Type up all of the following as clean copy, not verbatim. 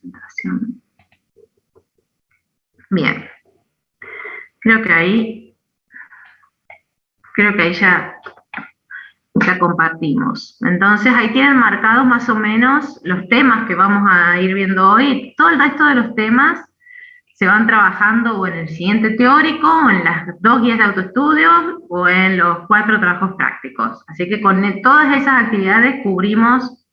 presentación. Bien. Creo que ahí ya compartimos. Entonces ahí tienen marcados más o menos los temas que vamos a ir viendo hoy. Todo el resto de los temas se van trabajando o en el siguiente teórico, o en las 2 guías de autoestudio, o en los 4 trabajos prácticos. Así que con todas esas actividades cubrimos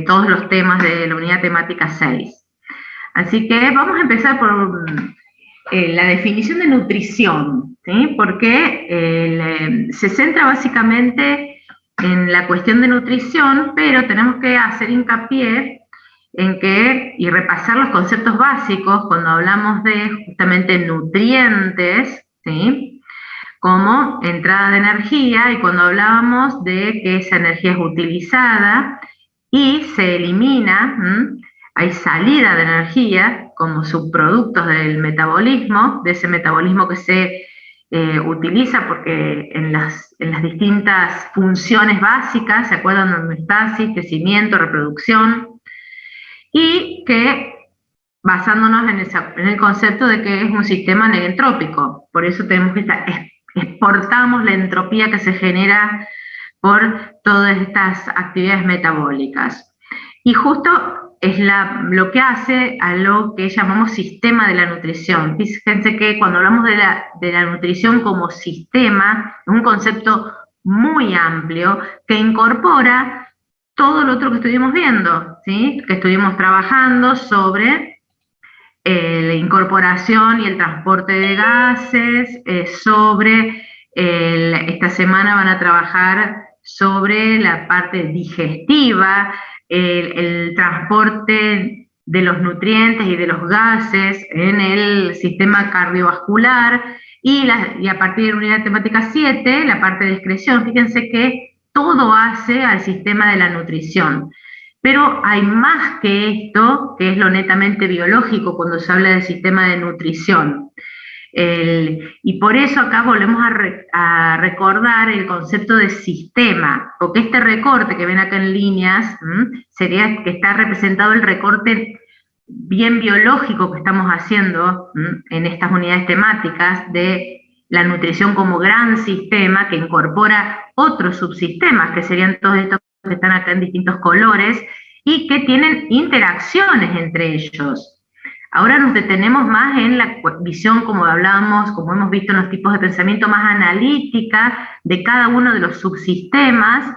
todos los temas de la unidad temática 6. Así que vamos a empezar por la definición de nutrición, ¿sí? Porque se centra básicamente en la cuestión de nutrición, pero tenemos que hacer hincapié en y repasar los conceptos básicos cuando hablamos de justamente nutrientes, ¿sí? Como entrada de energía, y cuando hablábamos de que esa energía es utilizada y se elimina, hay salida de energía como subproductos del metabolismo, de ese metabolismo que se utiliza porque en las distintas funciones básicas, ¿se acuerdan? Homeostasis, crecimiento, reproducción, y que basándonos en el concepto de que es un sistema negentrópico, por eso tenemos que exportamos la entropía que se genera por todas estas actividades metabólicas. Y justo es lo que hace a lo que llamamos sistema de la nutrición. Fíjense que cuando hablamos de la nutrición como sistema, es un concepto muy amplio que incorpora todo lo otro que estuvimos viendo, ¿sí? Que estuvimos trabajando sobre la incorporación y el transporte de gases, esta semana van a trabajar sobre la parte digestiva, el transporte de los nutrientes y de los gases en el sistema cardiovascular, y a partir de la unidad temática 7, la parte de excreción. Fíjense que todo hace al sistema de la nutrición. Pero hay más que esto, que es lo netamente biológico cuando se habla del sistema de nutrición. Y por eso acá volvemos a recordar el concepto de sistema, porque este recorte que ven acá en líneas, sería que está representado el recorte bien biológico que estamos haciendo en estas unidades temáticas de la nutrición como gran sistema que incorpora otros subsistemas, que serían todos estos que están acá en distintos colores y que tienen interacciones entre ellos. Ahora nos detenemos más en la visión, como hablábamos, como hemos visto en los tipos de pensamiento, más analítica de cada uno de los subsistemas,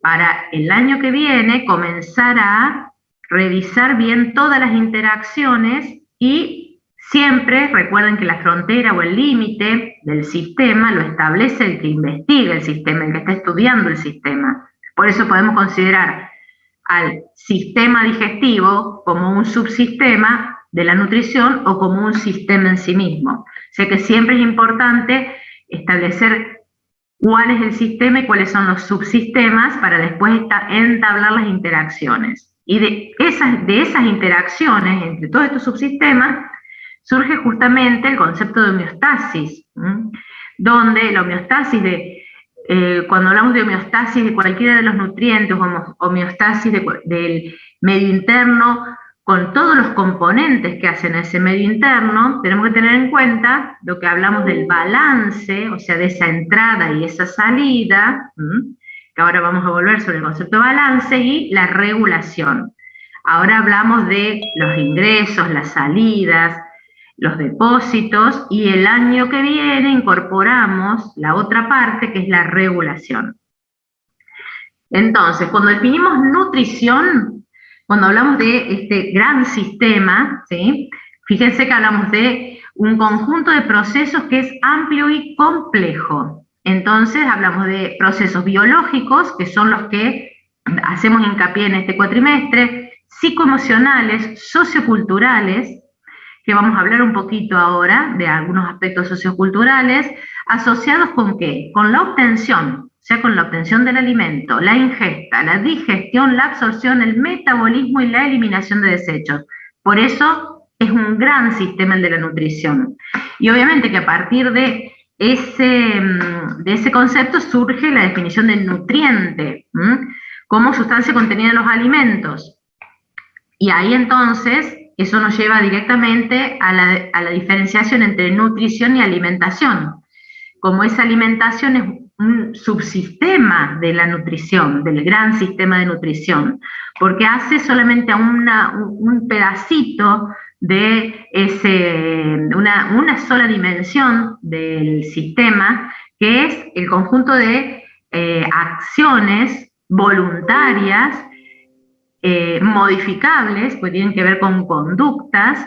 para el año que viene comenzar a revisar bien todas las interacciones. Y siempre recuerden que la frontera o el límite del sistema lo establece el que investiga el sistema, el que está estudiando el sistema. Por eso podemos considerar al sistema digestivo como un subsistema de la nutrición o como un sistema en sí mismo. O sea que siempre es importante establecer cuál es el sistema y cuáles son los subsistemas para después entablar las interacciones. Y de esas interacciones entre todos estos subsistemas surge justamente el concepto de homeostasis, donde la homeostasis cuando hablamos de homeostasis de cualquiera de los nutrientes, homeostasis del medio interno, con todos los componentes que hacen ese medio interno, tenemos que tener en cuenta lo que hablamos del balance, o sea, de esa entrada y esa salida, que ahora vamos a volver sobre el concepto de balance, y la regulación. Ahora hablamos de los ingresos, las salidas, los depósitos, y el año que viene incorporamos la otra parte, que es la regulación. Entonces, cuando definimos nutrición, cuando hablamos de este gran sistema, ¿sí? Fíjense que hablamos de un conjunto de procesos que es amplio y complejo. Entonces hablamos de procesos biológicos, que son los que hacemos hincapié en este cuatrimestre, psicoemocionales, socioculturales, que vamos a hablar un poquito ahora de algunos aspectos socioculturales, asociados ¿con qué? Con la obtención, o sea, con la obtención del alimento, la ingesta, la digestión, la absorción, el metabolismo y la eliminación de desechos. Por eso es un gran sistema el de la nutrición. Y obviamente que a partir de ese concepto surge la definición del nutriente, como sustancia contenida en los alimentos, Y ahí entonces eso nos lleva directamente a la diferenciación entre nutrición y alimentación. Como esa alimentación es un subsistema de la nutrición, del gran sistema de nutrición, porque hace solamente un pedacito de una sola dimensión del sistema, que es el conjunto de acciones voluntarias, modificables, pues tienen que ver con conductas,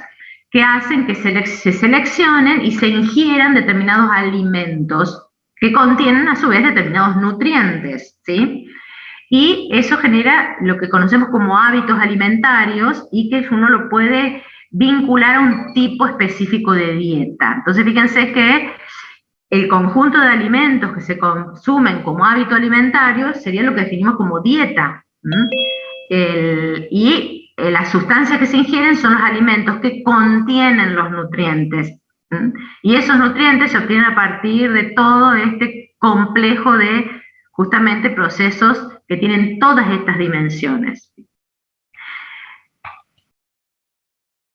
que hacen que se seleccionen y se ingieran determinados alimentos que contienen a su vez determinados nutrientes, ¿sí? Y eso genera lo que conocemos como hábitos alimentarios y que uno lo puede vincular a un tipo específico de dieta. Entonces fíjense que el conjunto de alimentos que se consumen como hábito alimentario sería lo que definimos como dieta. Las sustancias que se ingieren son los alimentos que contienen los nutrientes. Y esos nutrientes se obtienen a partir de todo este complejo de justamente procesos que tienen todas estas dimensiones.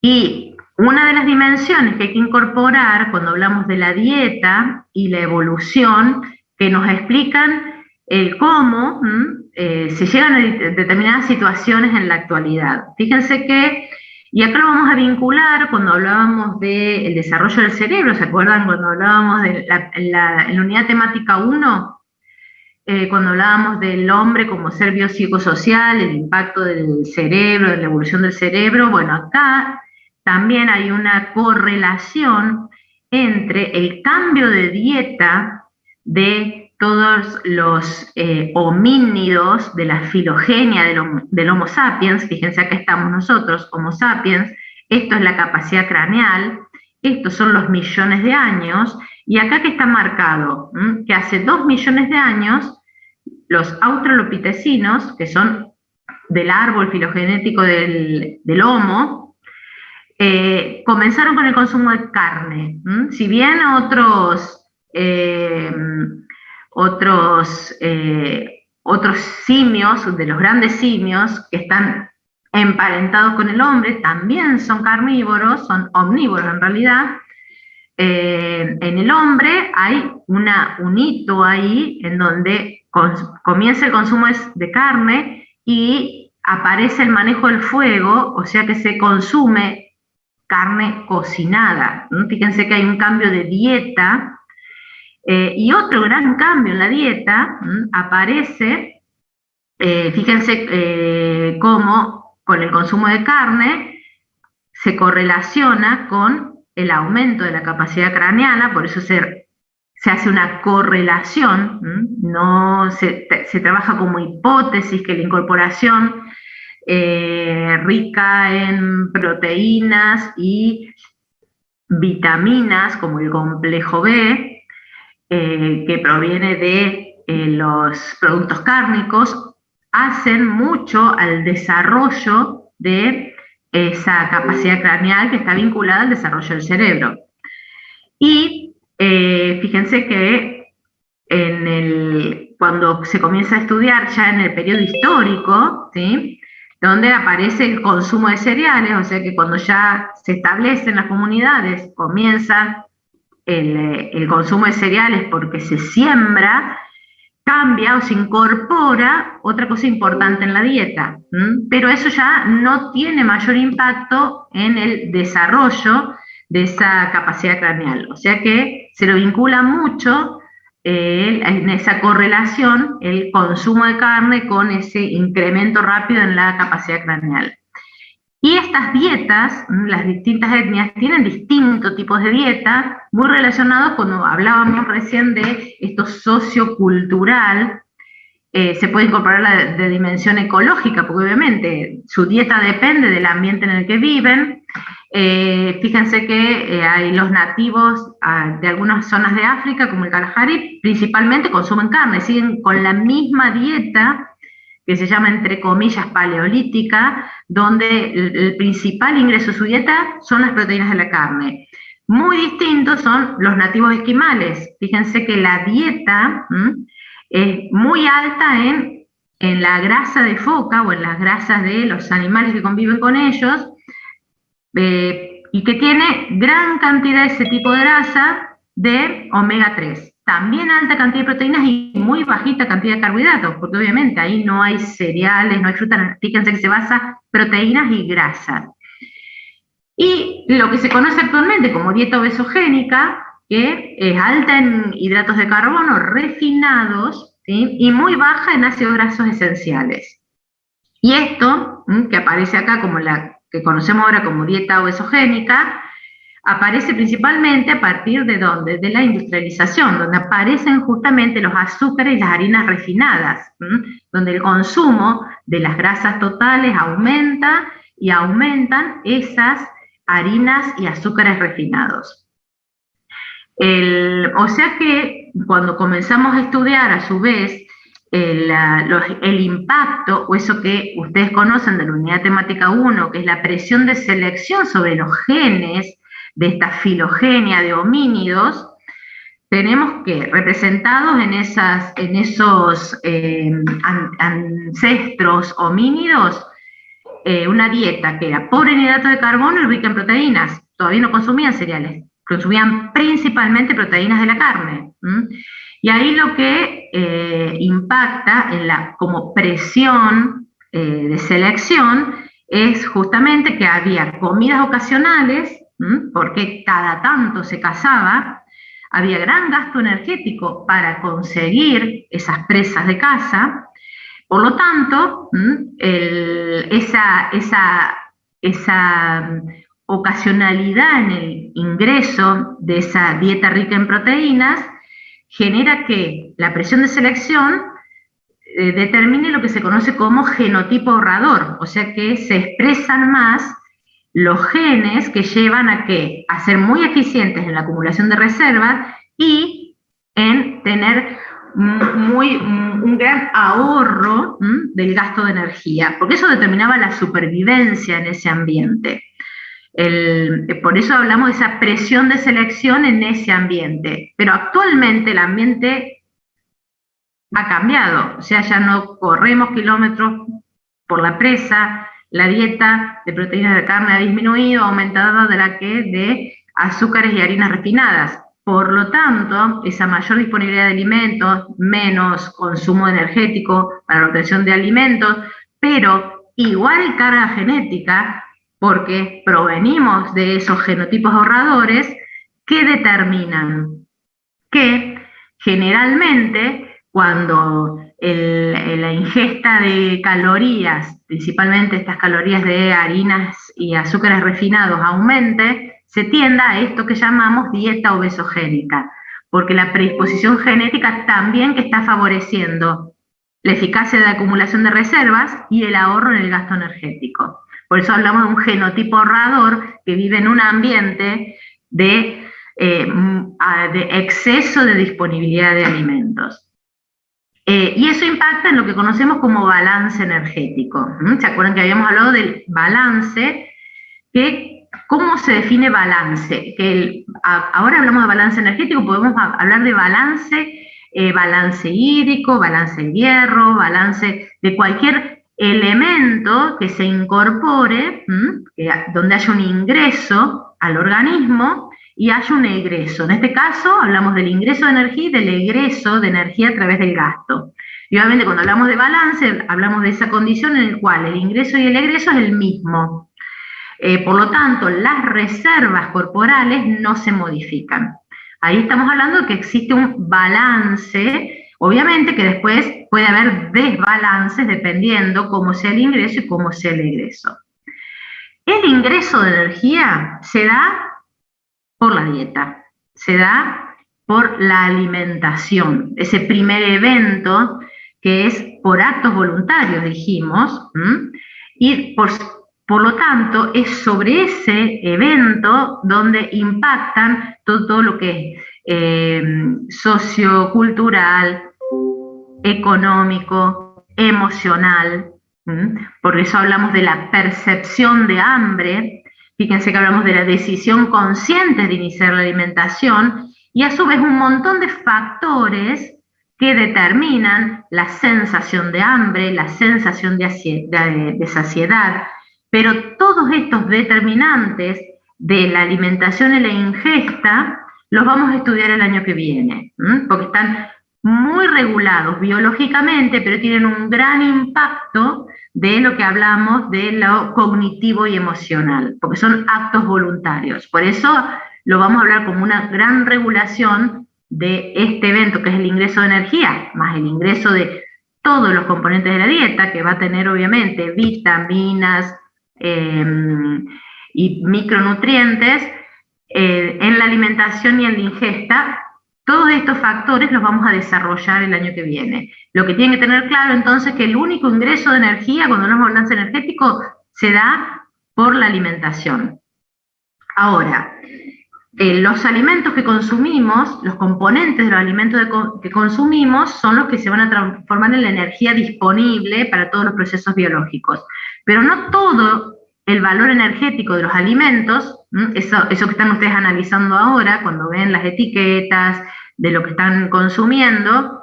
Y una de las dimensiones que hay que incorporar cuando hablamos de la dieta y la evolución, que nos explican el cómo se llegan a determinadas situaciones en la actualidad. Fíjense que, y acá lo vamos a vincular cuando hablábamos del desarrollo del cerebro, ¿se acuerdan cuando hablábamos de en la unidad temática 1? Cuando hablábamos del hombre como ser biopsicosocial, el impacto del cerebro, de la evolución del cerebro, bueno, acá también hay una correlación entre el cambio de dieta de todos los homínidos de la filogenia del Homo sapiens. Fíjense, acá estamos nosotros, Homo sapiens, esto es la capacidad craneal, estos son los millones de años, y acá que está marcado, que hace 2 millones de años los australopitecinos, que son del árbol filogenético del Homo, comenzaron con el consumo de carne. Si bien otros simios, de los grandes simios que están emparentados con el hombre, también son carnívoros, son omnívoros en realidad. En el hombre hay un hito ahí en donde comienza el consumo de carne y aparece el manejo del fuego, o sea que se consume carne cocinada. Fíjense que hay un cambio de dieta, y otro gran cambio en la dieta aparece, fíjense cómo con el consumo de carne se correlaciona con el aumento de la capacidad craneana, por eso se hace una correlación, no se trabaja como hipótesis que la incorporación rica en proteínas y vitaminas como el complejo B, que proviene de los productos cárnicos, hacen mucho al desarrollo de esa capacidad craneal que está vinculada al desarrollo del cerebro. Y fíjense que cuando se comienza a estudiar ya en el periodo histórico, ¿sí?, donde aparece el consumo de cereales, o sea que cuando ya se establecen las comunidades, comienza el consumo de cereales porque se siembra, cambia o se incorpora otra cosa importante en la dieta, pero eso ya no tiene mayor impacto en el desarrollo de esa capacidad craneal, o sea que se lo vincula mucho en esa correlación el consumo de carne con ese incremento rápido en la capacidad craneal. Y estas dietas, las distintas etnias, tienen distintos tipos de dieta, muy relacionados cuando hablábamos recién de esto sociocultural. Se puede incorporar la dimensión ecológica, porque obviamente su dieta depende del ambiente en el que viven. Fíjense que hay los nativos de algunas zonas de África, como el Kalahari, principalmente consumen carne, siguen con la misma dieta que se llama, entre comillas, paleolítica, donde el principal ingreso de su dieta son las proteínas de la carne. Muy distintos son los nativos esquimales. Fíjense que la dieta es muy alta en en la grasa de foca o en las grasas de los animales que conviven con ellos, y que tiene gran cantidad de ese tipo de grasa de omega 3. También alta cantidad de proteínas y muy bajita cantidad de carbohidratos, porque obviamente ahí no hay cereales, no hay frutas, fíjense que se basa proteínas y grasas. Y lo que se conoce actualmente como dieta obesogénica, que es alta en hidratos de carbono refinados, ¿sí? Y muy baja en ácidos grasos esenciales. Y esto, que aparece acá como la que conocemos ahora como dieta obesogénica, aparece principalmente a partir de ¿dónde? De la industrialización, donde aparecen justamente los azúcares y las harinas refinadas, donde el consumo de las grasas totales aumenta y aumentan esas harinas y azúcares refinados. O sea que cuando comenzamos a estudiar a su vez el impacto, o eso que ustedes conocen de la unidad temática 1, que es la presión de selección sobre los genes de esta filogenia de homínidos, tenemos que, representados en esos ancestros homínidos, una dieta que era pobre en hidratos de carbono y rica en proteínas. Todavía no consumían cereales, consumían principalmente proteínas de la carne. Y ahí lo que impacta en como presión de selección es justamente que había comidas ocasionales, porque cada tanto se cazaba, había gran gasto energético para conseguir esas presas de caza. Por lo tanto, esa ocasionalidad en el ingreso de esa dieta rica en proteínas genera que la presión de selección determine lo que se conoce como genotipo ahorrador, o sea que se expresan más los genes que llevan a ser muy eficientes en la acumulación de reservas y en tener un gran ahorro del gasto de energía, porque eso determinaba la supervivencia en ese ambiente. Por eso hablamos de esa presión de selección en ese ambiente, pero actualmente el ambiente ha cambiado, o sea, ya no corremos kilómetros por la presa, la dieta de proteínas de carne ha disminuido, ha aumentado de azúcares y harinas refinadas. Por lo tanto, esa mayor disponibilidad de alimentos, menos consumo energético para la obtención de alimentos, pero igual carga genética, porque provenimos de esos genotipos ahorradores que determinan que generalmente cuando la ingesta de calorías, principalmente estas calorías de harinas y azúcares refinados, aumente, se tienda a esto que llamamos dieta obesogénica, porque la predisposición genética también que está favoreciendo la eficacia de acumulación de reservas y el ahorro en el gasto energético. Por eso hablamos de un genotipo ahorrador que vive en un ambiente de exceso de disponibilidad de alimentos. Y eso impacta en lo que conocemos como balance energético. ¿Se acuerdan que habíamos hablado del balance? ¿Cómo se define balance? Ahora hablamos de balance energético, podemos hablar de balance hídrico, balance de hierro, balance de cualquier elemento que se incorpore, donde haya un ingreso al organismo y haya un egreso. En este caso hablamos del ingreso de energía y del egreso de energía a través del gasto. Y obviamente cuando hablamos de balance, hablamos de esa condición en la cual el ingreso y el egreso es el mismo. Por lo tanto, las reservas corporales no se modifican. Ahí estamos hablando de que existe un balance, obviamente que después puede haber desbalances dependiendo cómo sea el ingreso y cómo sea el egreso. El ingreso de energía se da por la dieta, se da por la alimentación, ese primer evento que es por actos voluntarios, dijimos, y por lo tanto es sobre ese evento donde impactan todo lo que es sociocultural, económico, emocional, por eso hablamos de la percepción de hambre. Fíjense que hablamos de la decisión consciente de iniciar la alimentación y a su vez un montón de factores que determinan la sensación de hambre, la sensación de saciedad, pero todos estos determinantes de la alimentación y la ingesta los vamos a estudiar el año que viene, porque están muy regulados biológicamente, pero tienen un gran impacto de lo que hablamos de lo cognitivo y emocional, porque son actos voluntarios. Por eso lo vamos a hablar como una gran regulación de este evento, que es el ingreso de energía, más el ingreso de todos los componentes de la dieta, que va a tener obviamente vitaminas y micronutrientes en la alimentación y en la ingesta. Todos estos factores los vamos a desarrollar el año que viene. Lo que tienen que tener claro entonces es que el único ingreso de energía cuando hablamos de balance energético se da por la alimentación. Ahora, los alimentos que consumimos, los componentes de los alimentos que consumimos son los que se van a transformar en la energía disponible para todos los procesos biológicos. Pero no todo el valor energético de los alimentos, eso que están ustedes analizando ahora, cuando ven las etiquetas de lo que están consumiendo,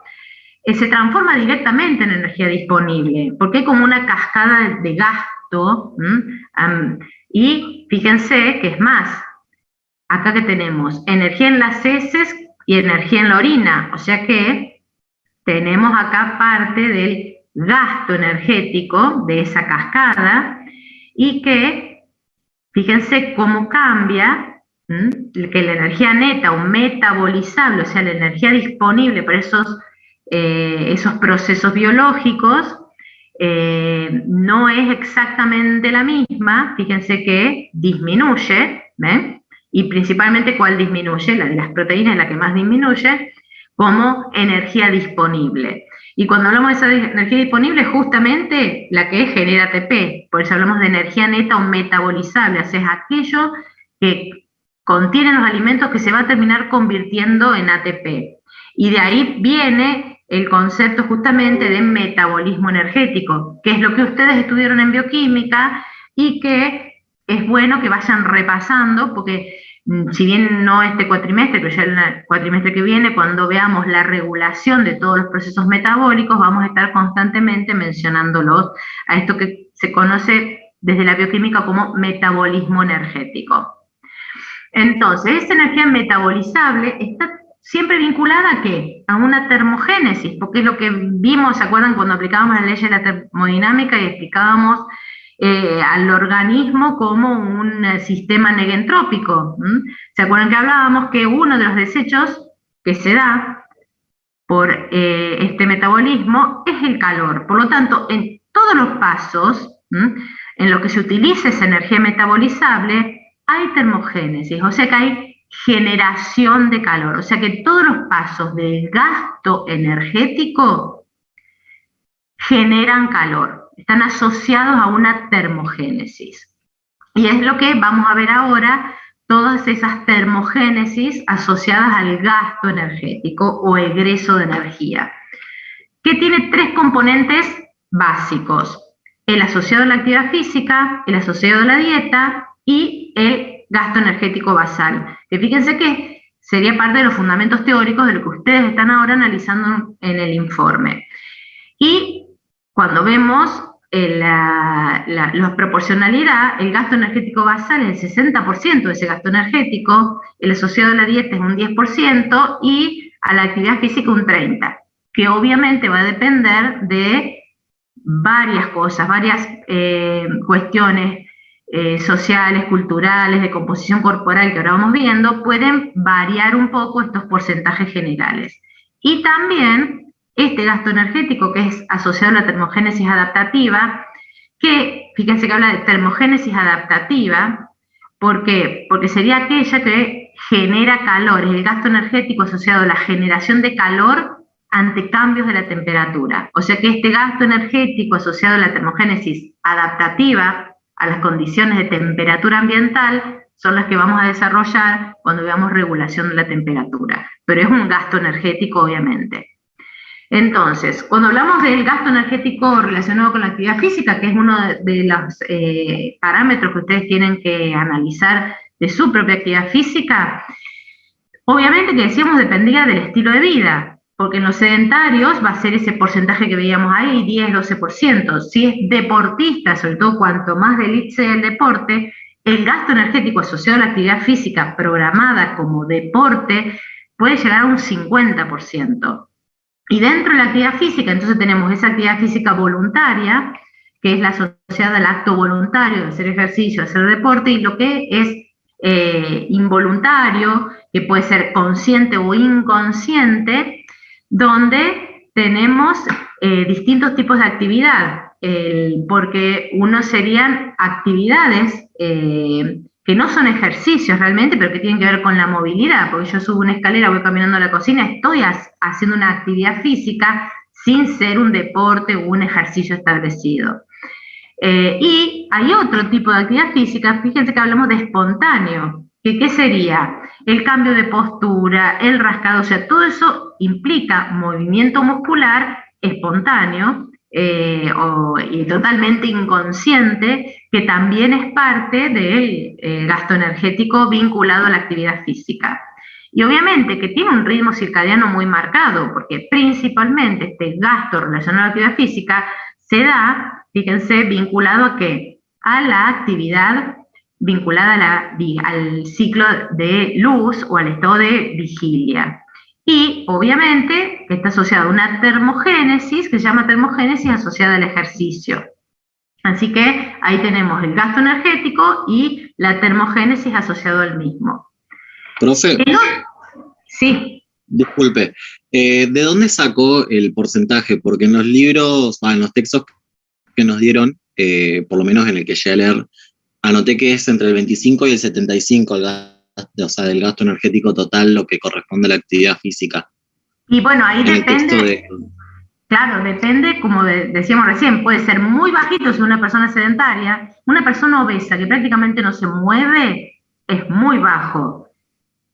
se transforma directamente en energía disponible, porque hay como una cascada de gasto, y fíjense que es más, acá que tenemos energía en las heces y energía en la orina, o sea que tenemos acá parte del gasto energético de esa cascada y que, fíjense cómo cambia, que la energía neta o metabolizable, o sea, la energía disponible para esos procesos biológicos, no es exactamente la misma, fíjense que disminuye, ¿ven? Y principalmente, ¿cuál disminuye? La de las proteínas es la que más disminuye, como energía disponible. Y cuando hablamos de esa energía disponible, justamente la que genera ATP, por eso hablamos de energía neta o metabolizable, o sea, es aquello que contienen los alimentos que se va a terminar convirtiendo en ATP. Y de ahí viene el concepto justamente de metabolismo energético, que es lo que ustedes estudiaron en bioquímica y que es bueno que vayan repasando, porque si bien no este cuatrimestre, pero ya el cuatrimestre que viene, cuando veamos la regulación de todos los procesos metabólicos, vamos a estar constantemente mencionándolos a esto que se conoce desde la bioquímica como metabolismo energético. Entonces, esa energía metabolizable está siempre vinculada ¿a qué? A una termogénesis, porque es lo que vimos, ¿se acuerdan cuando aplicábamos la ley de la termodinámica y explicábamos al organismo como un sistema negentrópico? ¿Se acuerdan que hablábamos que uno de los desechos que se da por este metabolismo es el calor? Por lo tanto, en todos los pasos en los que se utiliza esa energía metabolizable, hay termogénesis, o sea que hay generación de calor, o sea que todos los pasos del gasto energético generan calor, están asociados a una termogénesis. Y es lo que vamos a ver ahora, todas esas termogénesis asociadas al gasto energético o egreso de energía, que tiene tres componentes básicos: el asociado a la actividad física, el asociado a la dieta y el gasto energético basal, que fíjense que sería parte de los fundamentos teóricos de lo que ustedes están ahora analizando en el informe. Y cuando vemos la proporcionalidad, el gasto energético basal es el 60% de ese gasto energético, el asociado a la dieta es un 10% y a la actividad física un 30%, que obviamente va a depender de varias cosas, varias cuestiones sociales, culturales, de composición corporal que ahora vamos viendo, pueden variar un poco estos porcentajes generales. Y también este gasto energético que es asociado a la termogénesis adaptativa, que fíjense que habla de termogénesis adaptativa, ¿por qué? Porque sería aquella que genera calor, es el gasto energético asociado a la generación de calor ante cambios de la temperatura. O sea que este gasto energético asociado a la termogénesis adaptativa, a las condiciones de temperatura ambiental, son las que vamos a desarrollar cuando veamos regulación de la temperatura. Pero es un gasto energético, obviamente. Entonces, cuando hablamos del gasto energético relacionado con la actividad física, que es uno de los parámetros que ustedes tienen que analizar de su propia actividad física, obviamente que decíamos dependía del estilo de vida. porque en los sedentarios va a ser ese porcentaje que veíamos ahí, 10-12%. Si es deportista, sobre todo cuanto más de élite sea el deporte, el gasto energético asociado a la actividad física programada como deporte puede llegar a un 50%. Y dentro de la actividad física, entonces tenemos esa actividad física voluntaria, que es la asociada al acto voluntario de hacer ejercicio, de hacer deporte, y lo que es involuntario, que puede ser consciente o inconsciente, donde tenemos distintos tipos de actividad, porque uno serían actividades que no son ejercicios realmente, pero que tienen que ver con la movilidad, porque yo subo una escalera, voy caminando a la cocina, estoy haciendo una actividad física sin ser un deporte o un ejercicio establecido. Y hay otro tipo de actividad física, fíjense que hablamos de espontáneo, que ¿qué sería? El cambio de postura, el rascado, o sea, todo eso implica movimiento muscular espontáneo y totalmente inconsciente, que también es parte del gasto energético vinculado a la actividad física. Y obviamente que tiene un ritmo circadiano muy marcado, porque principalmente este gasto relacionado a la actividad física se da, fíjense, vinculado a qué? A la actividad vinculada al ciclo de luz o al estado de vigilia. Y obviamente está asociada a una termogénesis, que se llama termogénesis asociada al ejercicio. Así que ahí tenemos el gasto energético y la termogénesis asociado al mismo. Profe, sí. Disculpe, ¿de dónde sacó el porcentaje? Porque en los libros, en los textos que nos dieron, por lo menos en el que llegué a leer, anoté que es entre el 25 y el 75 o sea, del gasto energético total, lo que corresponde a la actividad física. Y bueno, ahí depende, claro, depende, como decíamos recién, puede ser muy bajito si una persona sedentaria, una persona obesa que prácticamente no se mueve, es muy bajo.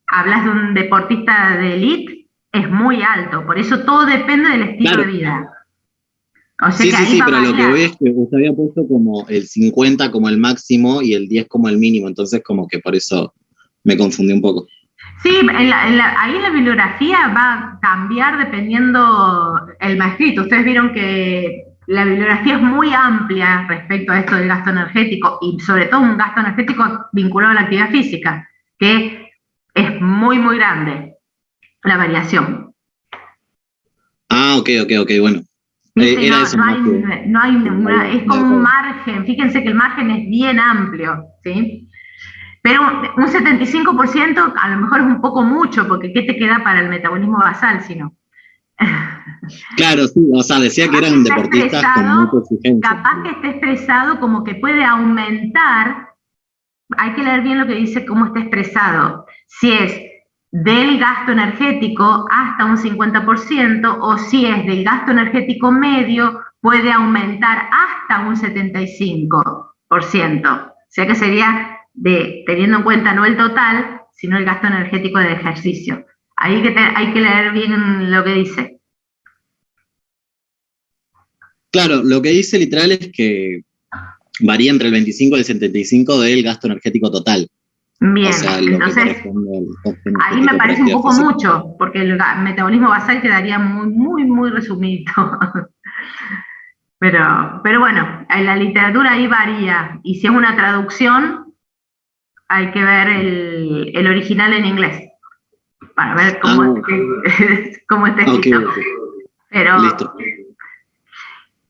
Hablas de un deportista de élite, es muy alto, por eso todo depende del estilo de vida. O sea sí, pero lo que voy es que usted había puesto como el 50 como el máximo y el 10 como el mínimo, entonces como que por eso me confundí un poco. Sí, ahí la bibliografía va a cambiar dependiendo el maestrito. Ustedes vieron que la bibliografía es muy amplia respecto a esto del gasto energético y sobre todo un gasto energético vinculado a la actividad física, que es muy, muy grande la variación. Ah, ok, bueno. Era eso no hay ninguna, es como un margen, fíjense que el margen es bien amplio, ¿sí? Pero un 75% a lo mejor es un poco mucho, porque ¿qué te queda para el metabolismo basal si no? Claro, sí, o sea, decía que eran deportistas con mucha exigencia. Capaz que esté expresado como que puede aumentar, hay que leer bien lo que dice, cómo está expresado, si es del gasto energético hasta un 50%, o si es del gasto energético medio, puede aumentar hasta un 75%. O sea que sería teniendo en cuenta no el total, sino el gasto energético del ejercicio. Ahí hay que leer bien lo que dice. Claro, lo que dice literal es que varía entre el 25 y el 75 del gasto energético total. Bien, o sea, entonces ahí me parece un poco física. Mucho, porque el metabolismo basal quedaría muy, muy, muy resumido. pero bueno, en la literatura ahí varía, y si es una traducción, hay que ver el original en inglés, para ver cómo está escrito. Okay. Pero, listo.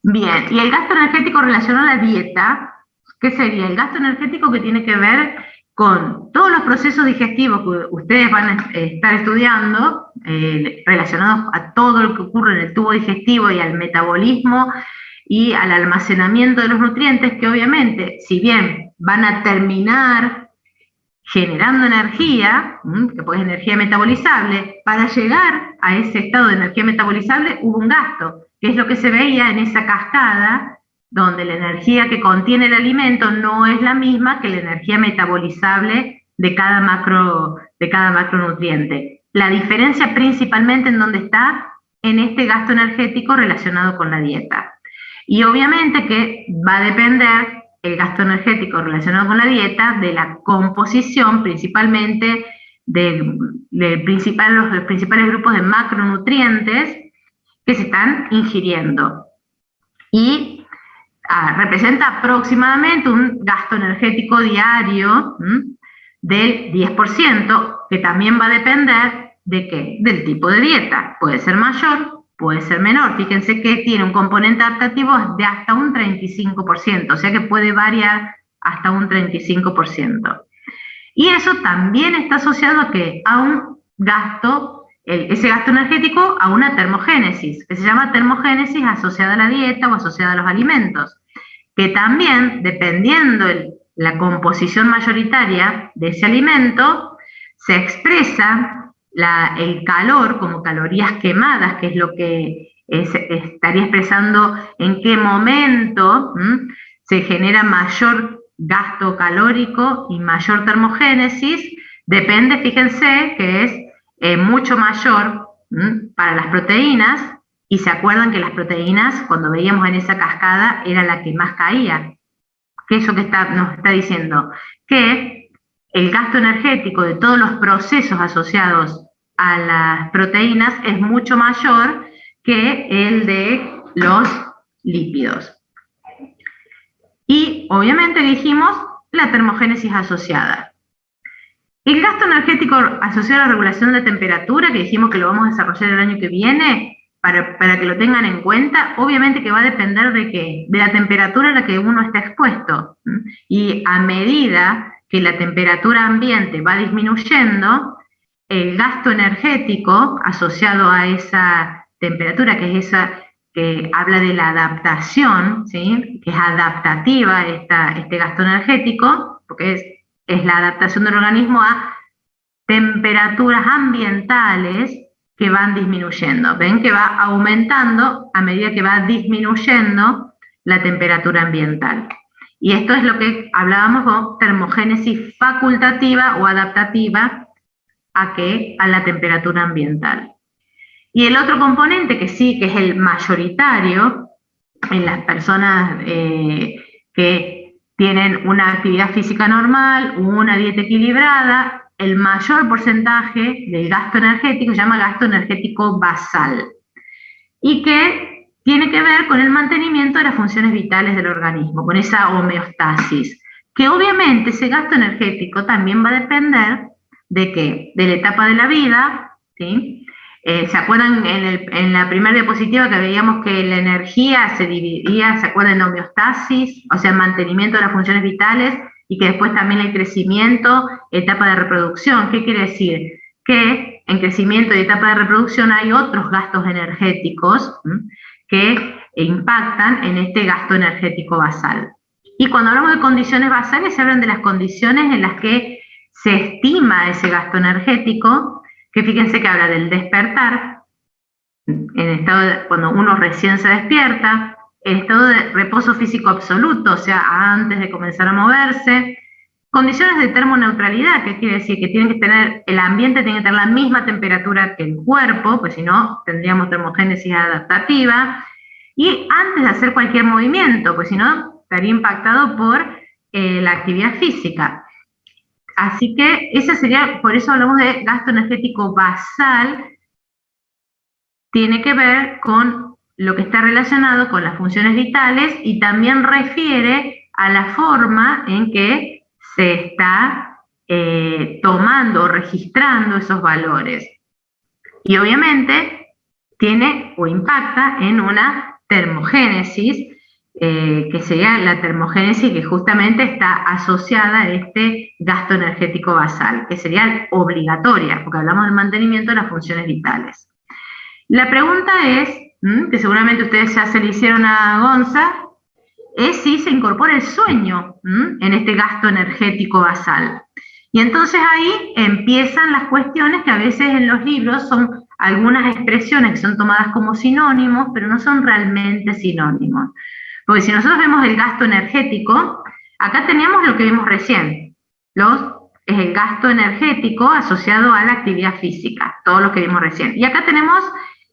Bien, y el gasto energético relacionado a la dieta, ¿qué sería? El gasto energético que tiene que ver con todos los procesos digestivos que ustedes van a estar estudiando, relacionados a todo lo que ocurre en el tubo digestivo y al metabolismo y al almacenamiento de los nutrientes, que obviamente, si bien van a terminar generando energía, que puede ser energía metabolizable, para llegar a ese estado de energía metabolizable hubo un gasto, que es lo que se veía en esa cascada, donde la energía que contiene el alimento no es la misma que la energía metabolizable de cada macronutriente. La diferencia principalmente en dónde está, en este gasto energético relacionado con la dieta. Y obviamente que va a depender el gasto energético relacionado con la dieta de la composición principalmente de los principales grupos de macronutrientes que se están ingiriendo. Y representa aproximadamente un gasto energético diario del 10%, que también va a depender ¿de qué? Del tipo de dieta. Puede ser mayor, puede ser menor. Fíjense que tiene un componente adaptativo de hasta un 35%, o sea que puede variar hasta un 35%. Y eso también está asociado a que a un gasto, ese gasto energético, a una termogénesis, que se llama termogénesis asociada a la dieta o asociada a los alimentos, que también, dependiendo la composición mayoritaria de ese alimento, se expresa el calor como calorías quemadas, que es lo que estaría expresando en qué momento se genera mayor gasto calórico y mayor termogénesis. Depende, fíjense, que es mucho mayor para las proteínas, y se acuerdan que las proteínas, cuando veíamos en esa cascada, era la que más caía. ¿Qué es eso que nos está diciendo? Que el gasto energético de todos los procesos asociados a las proteínas es mucho mayor que el de los lípidos. Y obviamente dijimos la termogénesis asociada. El gasto energético asociado a la regulación de temperatura, que dijimos que lo vamos a desarrollar el año que viene, para que lo tengan en cuenta, obviamente que va a depender de qué, de la temperatura a la que uno está expuesto. Y a medida que la temperatura ambiente va disminuyendo, el gasto energético asociado a esa temperatura, que es esa que habla de la adaptación, ¿sí? Que es adaptativa este gasto energético, porque es la adaptación del organismo a temperaturas ambientales que van disminuyendo. Ven que va aumentando a medida que va disminuyendo la temperatura ambiental. Y esto es lo que hablábamos con termogénesis facultativa o adaptativa a la temperatura ambiental. Y el otro componente que sí, que es el mayoritario en las personas que tienen una actividad física normal, una dieta equilibrada, el mayor porcentaje del gasto energético se llama gasto energético basal, y que tiene que ver con el mantenimiento de las funciones vitales del organismo, con esa homeostasis, que obviamente ese gasto energético también va a depender de qué, de la etapa de la vida, ¿sí? ¿Se acuerdan en la primera diapositiva que veíamos que la energía se dividía, se acuerdan, en homeostasis, o sea, mantenimiento de las funciones vitales, y que después también el crecimiento, etapa de reproducción? ¿Qué quiere decir? Que en crecimiento y etapa de reproducción hay otros gastos energéticos que impactan en este gasto energético basal. Y cuando hablamos de condiciones basales, se hablan de las condiciones en las que se estima ese gasto energético, que fíjense que habla del despertar, cuando uno recién se despierta, el estado de reposo físico absoluto, o sea, antes de comenzar a moverse, condiciones de termoneutralidad, que quiere decir que el ambiente tiene que tener la misma temperatura que el cuerpo, pues si no, tendríamos termogénesis adaptativa, y antes de hacer cualquier movimiento, pues si no, estaría impactado por la actividad física. Así que ese sería, por eso hablamos de gasto energético basal, tiene que ver con lo que está relacionado con las funciones vitales, y también refiere a la forma en que se está tomando o registrando esos valores. Y obviamente tiene o impacta en una termogénesis, que sería la termogénesis que justamente está asociada a este gasto energético basal, que sería obligatoria, porque hablamos del mantenimiento de las funciones vitales. La pregunta es, que seguramente ustedes ya se le hicieron a Gonza, es si se incorpora el sueño en este gasto energético basal. Y entonces ahí empiezan las cuestiones que a veces en los libros son algunas expresiones que son tomadas como sinónimos, pero no son realmente sinónimos. Porque si nosotros vemos el gasto energético, acá teníamos lo que vimos recién, es el gasto energético asociado a la actividad física, todos los que vimos recién. Y acá tenemos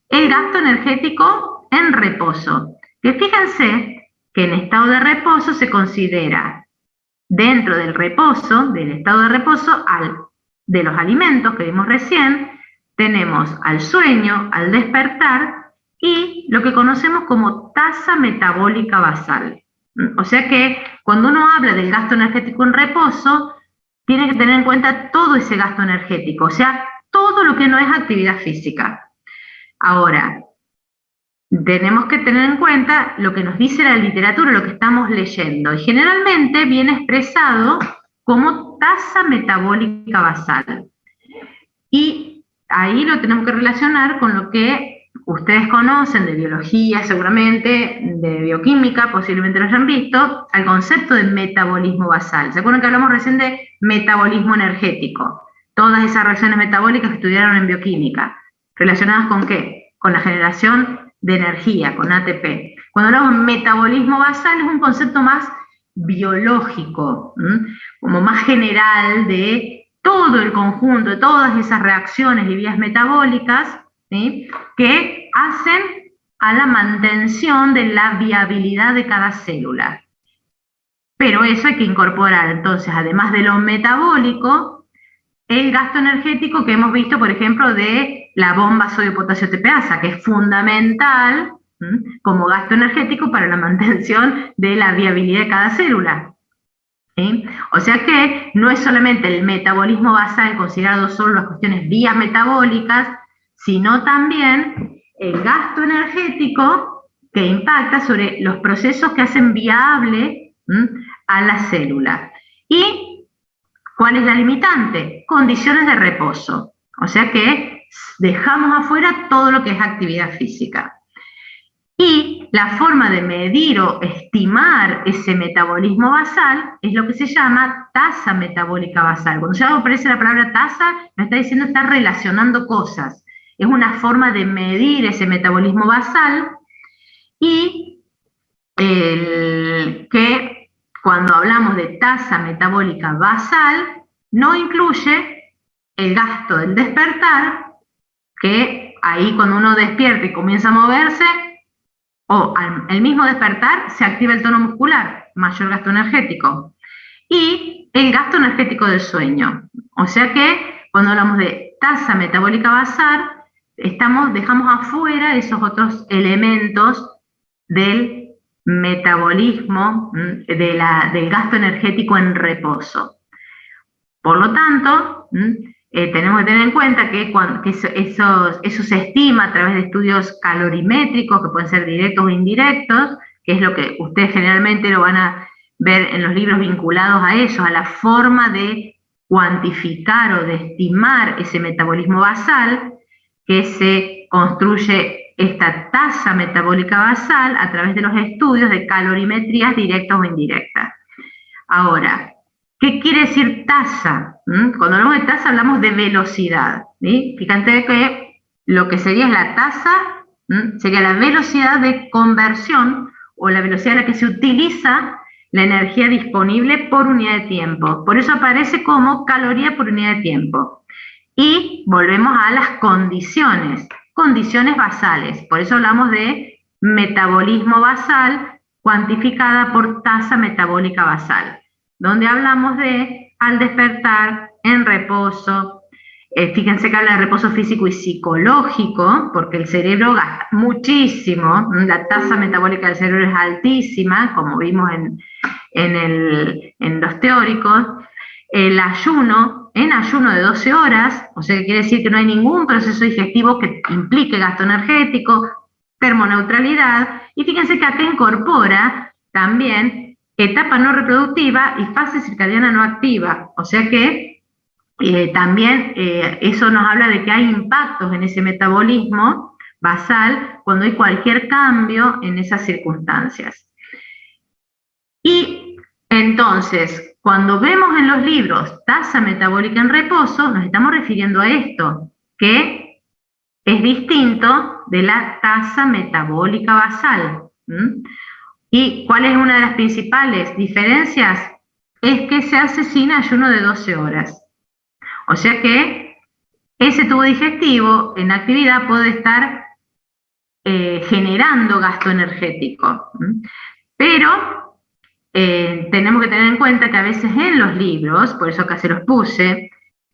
el gasto energético en reposo, que fíjense que en estado de reposo se considera dentro del reposo, del estado de reposo, al de los alimentos que vimos recién, tenemos al sueño, al despertar y lo que conocemos como tasa metabólica basal. O sea que cuando uno habla del gasto energético en reposo, tiene que tener en cuenta todo ese gasto energético, o sea, todo lo que no es actividad física. Ahora, tenemos que tener en cuenta lo que nos dice la literatura, lo que estamos leyendo, y generalmente viene expresado como tasa metabólica basal. Y ahí lo tenemos que relacionar con lo que ustedes conocen de biología, seguramente, de bioquímica, posiblemente lo hayan visto, al concepto de metabolismo basal. ¿Se acuerdan que hablamos recién de metabolismo energético? Todas esas reacciones metabólicas que estudiaron en bioquímica. ¿Relacionadas con qué? Con la generación de energía, con ATP. Cuando hablamos de metabolismo basal es un concepto más biológico, como más general de todo el conjunto de todas esas reacciones y vías metabólicas, ¿sí?, que hacen a la mantención de la viabilidad de cada célula. Pero eso hay que incorporar, entonces, además de lo metabólico, el gasto energético que hemos visto, por ejemplo, de la bomba sodio-potasio TPasa, que es fundamental como gasto energético para la mantención de la viabilidad de cada célula. ¿Sí? O sea que no es solamente el metabolismo basal considerado solo las cuestiones vías metabólicas, sino también el gasto energético que impacta sobre los procesos que hacen viable a la célula. ¿Y cuál es la limitante? Condiciones de reposo. O sea que dejamos afuera todo lo que es actividad física. Y la forma de medir o estimar ese metabolismo basal es lo que se llama tasa metabólica basal. Cuando ya aparece la palabra tasa, nos está diciendo está relacionando cosas. Es una forma de medir ese metabolismo basal y que cuando hablamos de tasa metabólica basal no incluye el gasto del despertar, que ahí cuando uno despierta y comienza a moverse, o al mismo despertar se activa el tono muscular, mayor gasto energético. Y el gasto energético del sueño. O sea que cuando hablamos de tasa metabólica basal, dejamos afuera esos otros elementos del metabolismo, del gasto energético en reposo. Por lo tanto, tenemos que tener en cuenta que eso se estima a través de estudios calorimétricos, que pueden ser directos o indirectos, que es lo que ustedes generalmente lo van a ver en los libros vinculados a eso, a la forma de cuantificar o de estimar ese metabolismo basal, que se construye esta tasa metabólica basal a través de los estudios de calorimetrías directas o indirectas. Ahora, ¿qué quiere decir tasa? Cuando hablamos de tasa hablamos de velocidad. ¿Sí? Fíjate que lo que sería la tasa sería la velocidad de conversión o la velocidad a la que se utiliza la energía disponible por unidad de tiempo. Por eso aparece como caloría por unidad de tiempo. Y volvemos a las condiciones basales. Por eso hablamos de metabolismo basal cuantificada por tasa metabólica basal, donde hablamos de al despertar, en reposo. Fíjense que habla de reposo físico y psicológico, porque el cerebro gasta muchísimo, la tasa metabólica del cerebro es altísima, como vimos en los teóricos. El ayuno, en ayuno de 12 horas, o sea que quiere decir que no hay ningún proceso digestivo que implique gasto energético, termoneutralidad, y fíjense que acá incorpora también etapa no reproductiva y fase circadiana no activa, o sea que también eso nos habla de que hay impactos en ese metabolismo basal cuando hay cualquier cambio en esas circunstancias. Y entonces, cuando vemos en los libros tasa metabólica en reposo, nos estamos refiriendo a esto, que es distinto de la tasa metabólica basal. ¿Y cuál es una de las principales diferencias? Es que se hace sin ayuno de 12 horas. O sea que ese tubo digestivo en actividad puede estar generando gasto energético. Pero tenemos que tener en cuenta que a veces en los libros, por eso acá se los puse,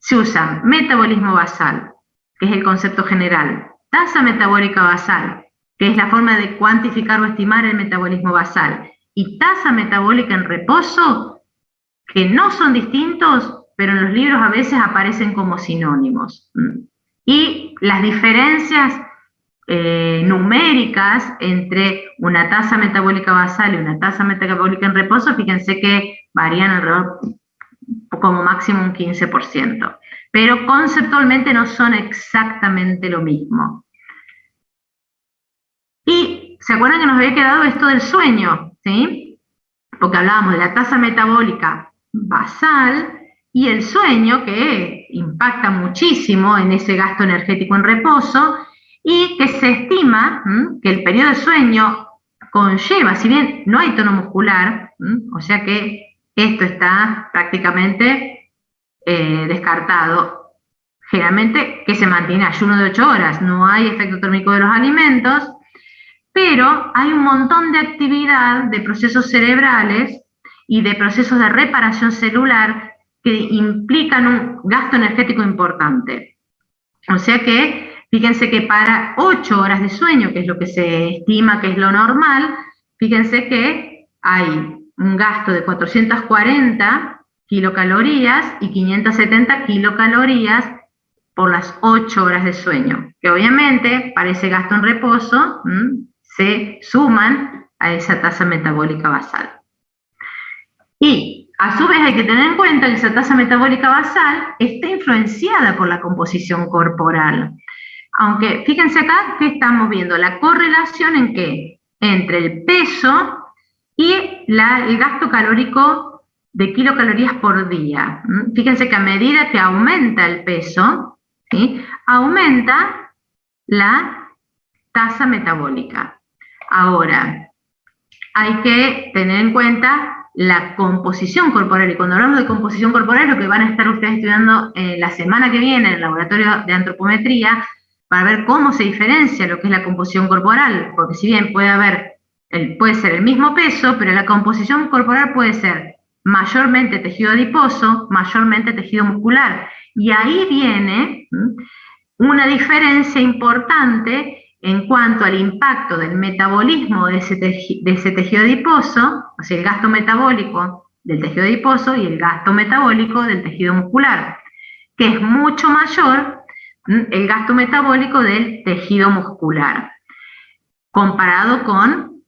se usa metabolismo basal, que es el concepto general, tasa metabólica basal, que es la forma de cuantificar o estimar el metabolismo basal, y tasa metabólica en reposo, que no son distintos, pero en los libros a veces aparecen como sinónimos. Y las diferencias numéricas entre una tasa metabólica basal y una tasa metabólica en reposo, fíjense que varían alrededor como máximo un 15%, pero conceptualmente no son exactamente lo mismo. Y ¿se acuerdan que nos había quedado esto del sueño? ¿Sí? Porque hablábamos de la tasa metabólica basal y el sueño, que impacta muchísimo en ese gasto energético en reposo, y que se estima que el periodo de sueño conlleva, si bien no hay tono muscular, o sea que esto está prácticamente descartado, generalmente que se mantiene ayuno de 8 horas, no hay efecto térmico de los alimentos, pero hay un montón de actividad de procesos cerebrales y de procesos de reparación celular que implican un gasto energético importante. O sea que, fíjense que para 8 horas de sueño, que es lo que se estima que es lo normal, fíjense que hay un gasto de 440 kilocalorías y 570 kilocalorías por las 8 horas de sueño, que obviamente para ese gasto en reposo se suman a esa tasa metabólica basal. Y a su vez hay que tener en cuenta que esa tasa metabólica basal está influenciada por la composición corporal. Aunque fíjense acá que estamos viendo la correlación en qué, entre el peso y el gasto calórico de kilocalorías por día. Fíjense que a medida que aumenta el peso, ¿sí?, aumenta la tasa metabólica. Ahora, hay que tener en cuenta la composición corporal, y cuando hablamos de composición corporal, lo que van a estar ustedes estudiando la semana que viene en el laboratorio de antropometría, para ver cómo se diferencia lo que es la composición corporal, porque si bien puede ser el mismo peso, pero la composición corporal puede ser mayormente tejido adiposo, mayormente tejido muscular, y ahí viene una diferencia importante en cuanto al impacto del metabolismo de ese tejido adiposo, o sea, el gasto metabólico del tejido adiposo y el gasto metabólico del tejido muscular, que es mucho mayor el gasto metabólico del tejido muscular, comparado con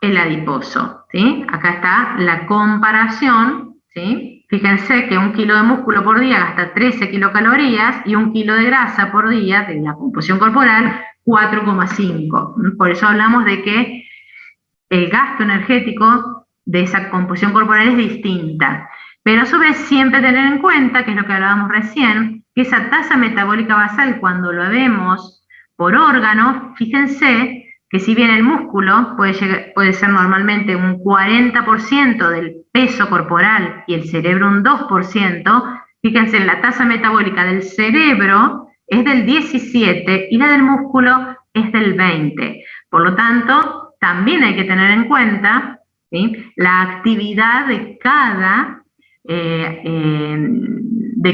el adiposo, ¿sí? Acá está la comparación, ¿sí? Fíjense que 1 kilo de músculo por día gasta 13 kilocalorías y 1 kilo de grasa por día de la composición corporal 4,5. Por eso hablamos de que el gasto energético de esa composición corporal es distinta. Pero a su vez siempre tener en cuenta, que es lo que hablábamos recién, que esa tasa metabólica basal, cuando lo vemos por órgano, fíjense que si bien el músculo puede ser normalmente un 40% del peso corporal y el cerebro un 2%, fíjense, la tasa metabólica del cerebro es del 17 y la del músculo es del 20. Por lo tanto, también hay que tener en cuenta, ¿sí?, la actividad de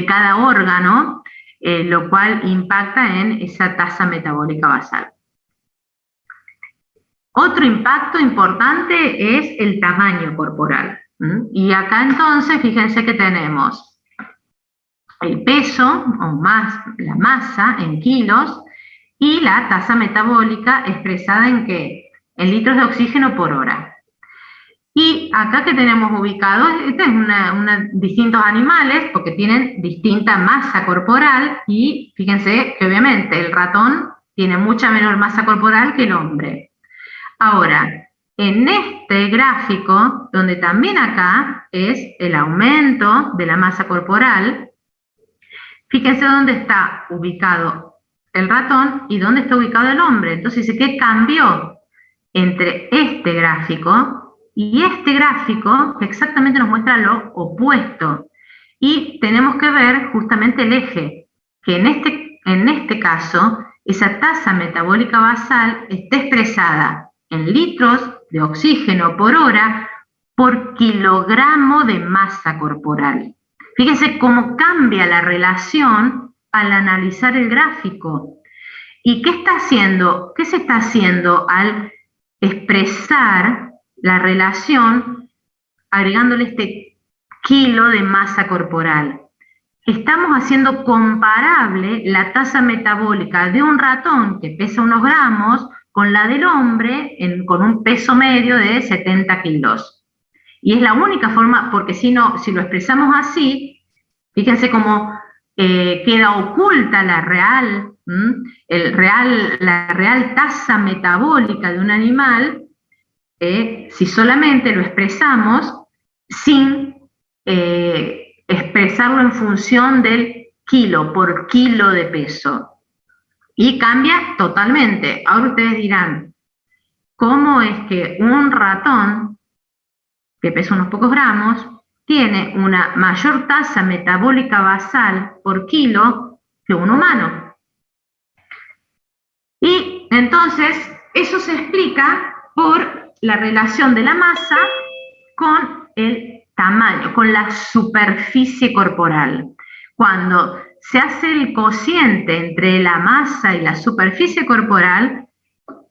cada órgano, lo cual impacta en esa tasa metabólica basal. Otro impacto importante es el tamaño corporal. Y acá entonces, fíjense que tenemos el peso, o más la masa en kilos, y la tasa metabólica expresada en ¿qué? En litros de oxígeno por hora. Y acá que tenemos ubicados, distintos animales, porque tienen distinta masa corporal, y fíjense que obviamente el ratón tiene mucha menor masa corporal que el hombre. Ahora, en este gráfico, donde también acá es el aumento de la masa corporal, fíjense dónde está ubicado el ratón y dónde está ubicado el hombre. Entonces, ¿qué cambió entre este gráfico y este gráfico, que exactamente nos muestra lo opuesto? Y tenemos que ver justamente el eje, que en este caso, esa tasa metabólica basal está expresada en litros de oxígeno por hora por kilogramo de masa corporal. Fíjense cómo cambia la relación al analizar el gráfico. ¿Y qué está haciendo? ¿Qué se está haciendo al expresar la relación agregándole este kilo de masa corporal? Estamos haciendo comparable la tasa metabólica de un ratón que pesa unos gramos con la del hombre con un peso medio de 70 kilos. Y es la única forma, porque si no, si lo expresamos así, fíjense cómo queda oculta la real tasa metabólica de un animal, si solamente lo expresamos sin expresarlo en función del kilo por kilo de peso. Y cambia totalmente. Ahora ustedes dirán, ¿cómo es que un ratón que pesa unos pocos gramos tiene una mayor tasa metabólica basal por kilo que un humano? Y entonces eso se explica por la relación de la masa con el tamaño, con la superficie corporal. Cuando se hace el cociente entre la masa y la superficie corporal,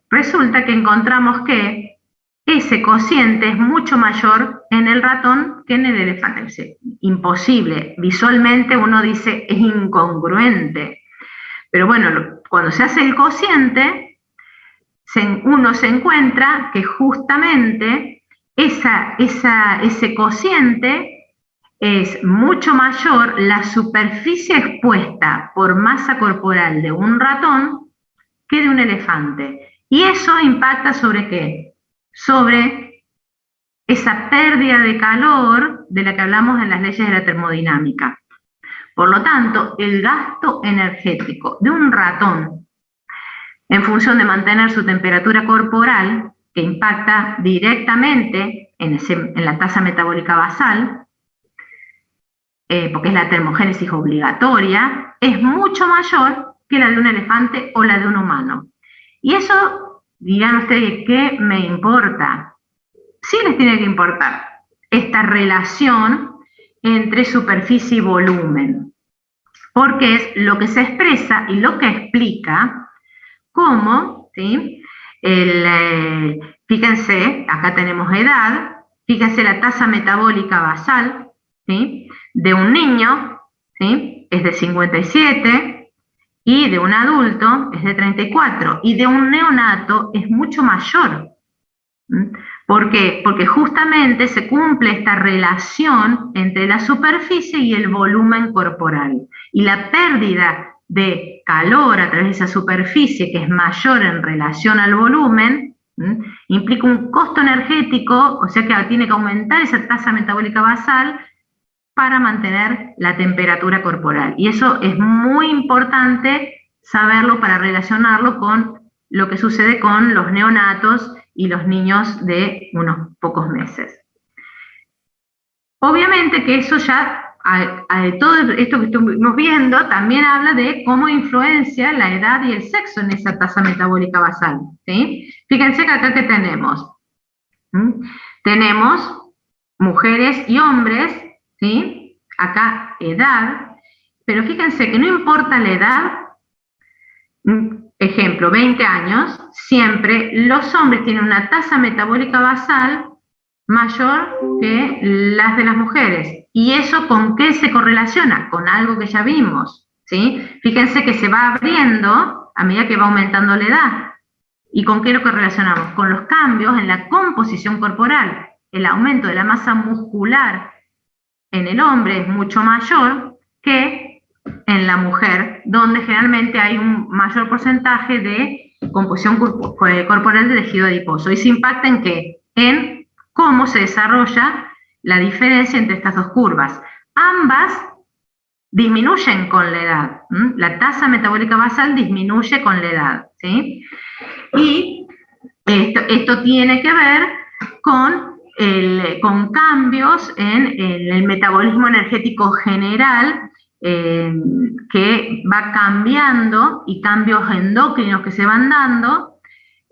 resulta que encontramos que ese cociente es mucho mayor en el ratón que en el elefante. Es imposible. Visualmente uno dice es incongruente. Pero bueno, cuando se hace el cociente, uno se encuentra que justamente ese cociente es mucho mayor la superficie expuesta por masa corporal de un ratón que de un elefante. ¿Y eso impacta sobre qué? Sobre esa pérdida de calor de la que hablamos en las leyes de la termodinámica. Por lo tanto, el gasto energético de un ratón en función de mantener su temperatura corporal, que impacta directamente en la tasa metabólica basal, porque es la termogénesis obligatoria, es mucho mayor que la de un elefante o la de un humano. Y eso, dirán ustedes, ¿qué me importa? Sí les tiene que importar esta relación entre superficie y volumen, porque es lo que se expresa y lo que explica cómo, ¿sí? Fíjense, acá tenemos edad, fíjense la tasa metabólica basal, ¿sí? De un niño, ¿sí? Es de 57, y de un adulto es de 34, y de un neonato es mucho mayor. ¿Por qué? Porque justamente se cumple esta relación entre la superficie y el volumen corporal. Y la pérdida de calor a través de esa superficie, que es mayor en relación al volumen, implica un costo energético, o sea que tiene que aumentar esa tasa metabólica basal para mantener la temperatura corporal. Y eso es muy importante saberlo para relacionarlo con lo que sucede con los neonatos y los niños de unos pocos meses. Obviamente que eso ya, todo esto que estuvimos viendo, también habla de cómo influencia la edad y el sexo en esa tasa metabólica basal, ¿sí? Fíjense que acá que tenemos, tenemos mujeres y hombres, ¿sí? Acá edad, pero fíjense que no importa la edad, ejemplo, 20 años, siempre los hombres tienen una tasa metabólica basal mayor que las de las mujeres. ¿Y eso con qué se correlaciona? Con algo que ya vimos, ¿sí? Fíjense que se va abriendo a medida que va aumentando la edad. ¿Y con qué lo correlacionamos? Con los cambios en la composición corporal. El aumento de la masa muscular en el hombre es mucho mayor que en la mujer, donde generalmente hay un mayor porcentaje de composición corporal de tejido adiposo. ¿Y se impacta en qué? En cómo se desarrolla la diferencia entre estas dos curvas. Ambas disminuyen con la edad. La tasa metabólica basal disminuye con la edad, ¿sí? Y esto tiene que ver con cambios en el metabolismo energético general, que va cambiando, y cambios endocrinos que se van dando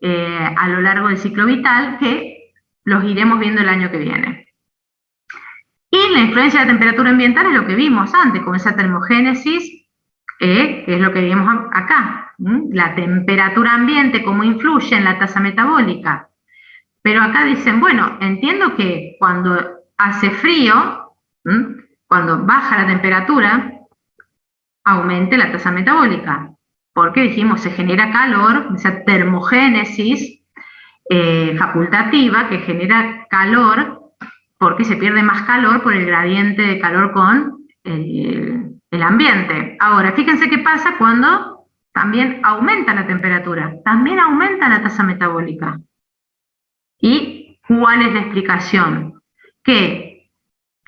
a lo largo del ciclo vital, que los iremos viendo el año que viene. Y la influencia de la temperatura ambiental es lo que vimos antes, con esa termogénesis, que es lo que vimos acá. La temperatura ambiente, cómo influye en la tasa metabólica. Pero acá dicen, bueno, entiendo que cuando hace frío, cuando baja la temperatura, aumente la tasa metabólica. Porque dijimos, se genera calor, esa termogénesis facultativa que genera calor, porque se pierde más calor por el gradiente de calor con el ambiente. Ahora, fíjense qué pasa cuando también aumenta la temperatura, también aumenta la tasa metabólica. ¿Y cuál es la explicación? Que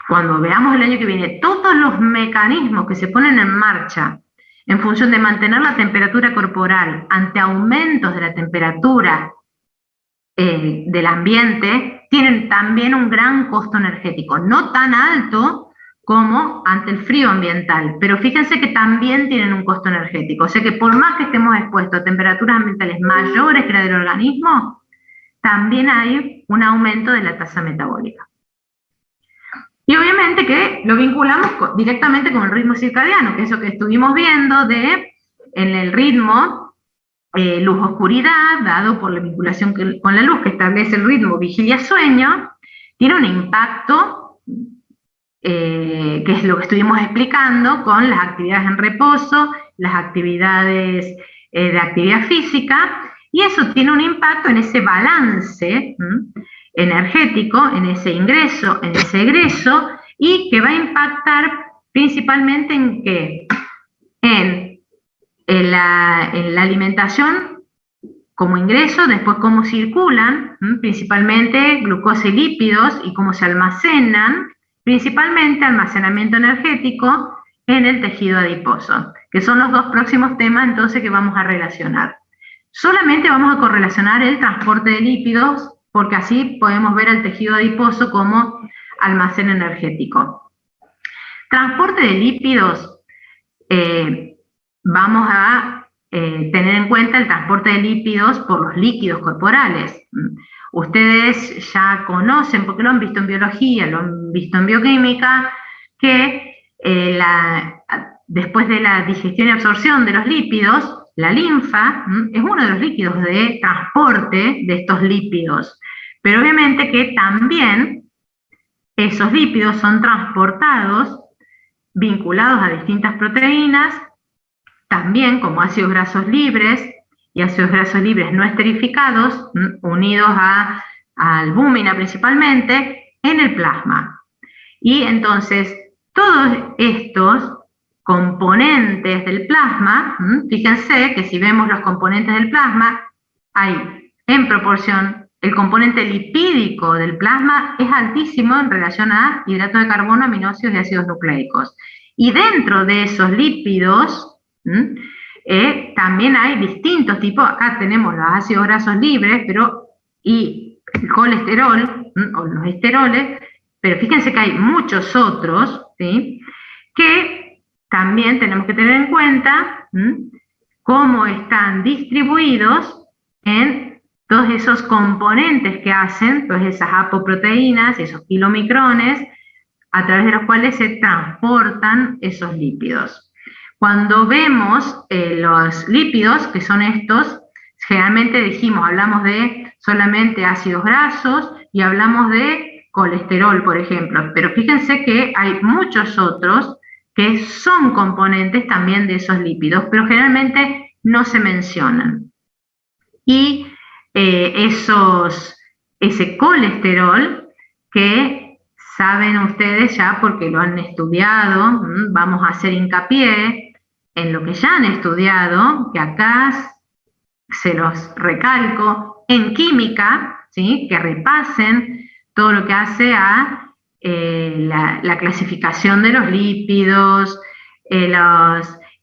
cuando veamos el año que viene, todos los mecanismos que se ponen en marcha en función de mantener la temperatura corporal ante aumentos de la temperatura del ambiente, tienen también un gran costo energético, no tan alto como ante el frío ambiental, pero fíjense que también tienen un costo energético, o sea que por más que estemos expuestos a temperaturas ambientales mayores que la del organismo, también hay un aumento de la tasa metabólica. Y obviamente que lo vinculamos directamente con el ritmo circadiano, que es eso que estuvimos viendo de en el ritmo luz-oscuridad, dado por la vinculación con la luz que establece el ritmo vigilia-sueño, tiene un impacto, que es lo que estuvimos explicando, con las actividades en reposo, las actividades de actividad física, y eso tiene un impacto en ese balance energético, en ese ingreso, en ese egreso, y que va a impactar principalmente en qué? En la alimentación como ingreso, después cómo circulan, principalmente glucosa y lípidos, y cómo se almacenan, principalmente almacenamiento energético en el tejido adiposo, que son los dos próximos temas entonces que vamos a relacionar. Solamente vamos a correlacionar el transporte de lípidos, porque así podemos ver al tejido adiposo como almacén energético. Transporte de lípidos, vamos a tener en cuenta el transporte de lípidos por los líquidos corporales. Ustedes ya conocen, porque lo han visto en biología, lo han visto en bioquímica, que después de la digestión y absorción de los lípidos, la linfa es uno de los líquidos de transporte de estos lípidos. Pero obviamente que también esos lípidos son transportados, vinculados a distintas proteínas, también como ácidos grasos libres y ácidos grasos libres no esterificados, unidos a albúmina principalmente, en el plasma. Y entonces, todos estos componentes del plasma, fíjense que si vemos los componentes del plasma, hay en proporción, el componente lipídico del plasma es altísimo en relación a hidratos de carbono, aminoácidos y ácidos nucleicos. Y dentro de esos lípidos, también hay distintos tipos. Acá tenemos los ácidos grasos libres, y el colesterol, o los esteroles, pero fíjense que hay muchos otros, ¿sí?, que también tenemos que tener en cuenta cómo están distribuidos en todos esos componentes que hacen, todas esas apoproteínas, esos kilomicrones, a través de los cuales se transportan esos lípidos. Cuando vemos los lípidos, que son estos, generalmente hablamos de solamente ácidos grasos y hablamos de colesterol, por ejemplo, pero fíjense que hay muchos otros que son componentes también de esos lípidos, pero generalmente no se mencionan. Y ese colesterol, que saben ustedes ya porque lo han estudiado, vamos a hacer hincapié en lo que ya han estudiado, que acá se los recalco, en química, ¿sí?, que repasen todo lo que hace a la clasificación de los lípidos,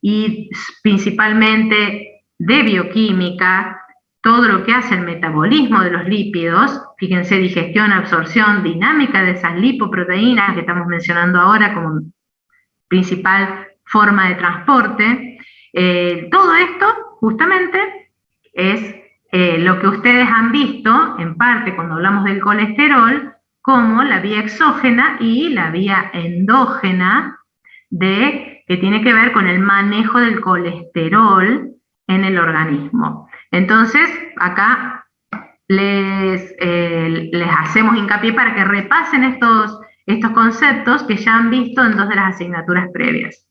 y principalmente de bioquímica, todo lo que hace el metabolismo de los lípidos, fíjense, digestión, absorción, dinámica de esas lipoproteínas que estamos mencionando ahora como principal forma de transporte. Todo esto justamente es lo que ustedes han visto, en parte cuando hablamos del colesterol, como la vía exógena y la vía endógena, que tiene que ver con el manejo del colesterol en el organismo. Entonces, acá les hacemos hincapié para que repasen estos conceptos que ya han visto en 2 de las asignaturas previas.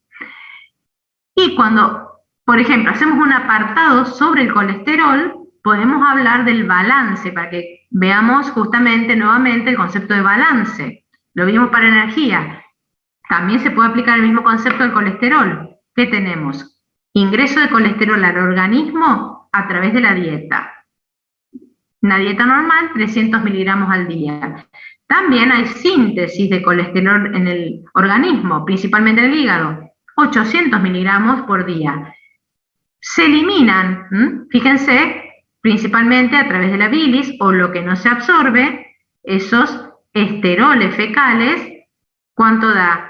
Y cuando, por ejemplo, hacemos un apartado sobre el colesterol, podemos hablar del balance, para que veamos justamente nuevamente el concepto de balance. Lo vimos para energía. También se puede aplicar el mismo concepto del colesterol. ¿Qué tenemos? Ingreso de colesterol al organismo a través de la dieta. Una dieta normal, 300 miligramos al día. También hay síntesis de colesterol en el organismo, principalmente en el hígado, 800 miligramos por día. Se eliminan, fíjense, principalmente a través de la bilis, o lo que no se absorbe, esos esteroles fecales. ¿Cuánto da?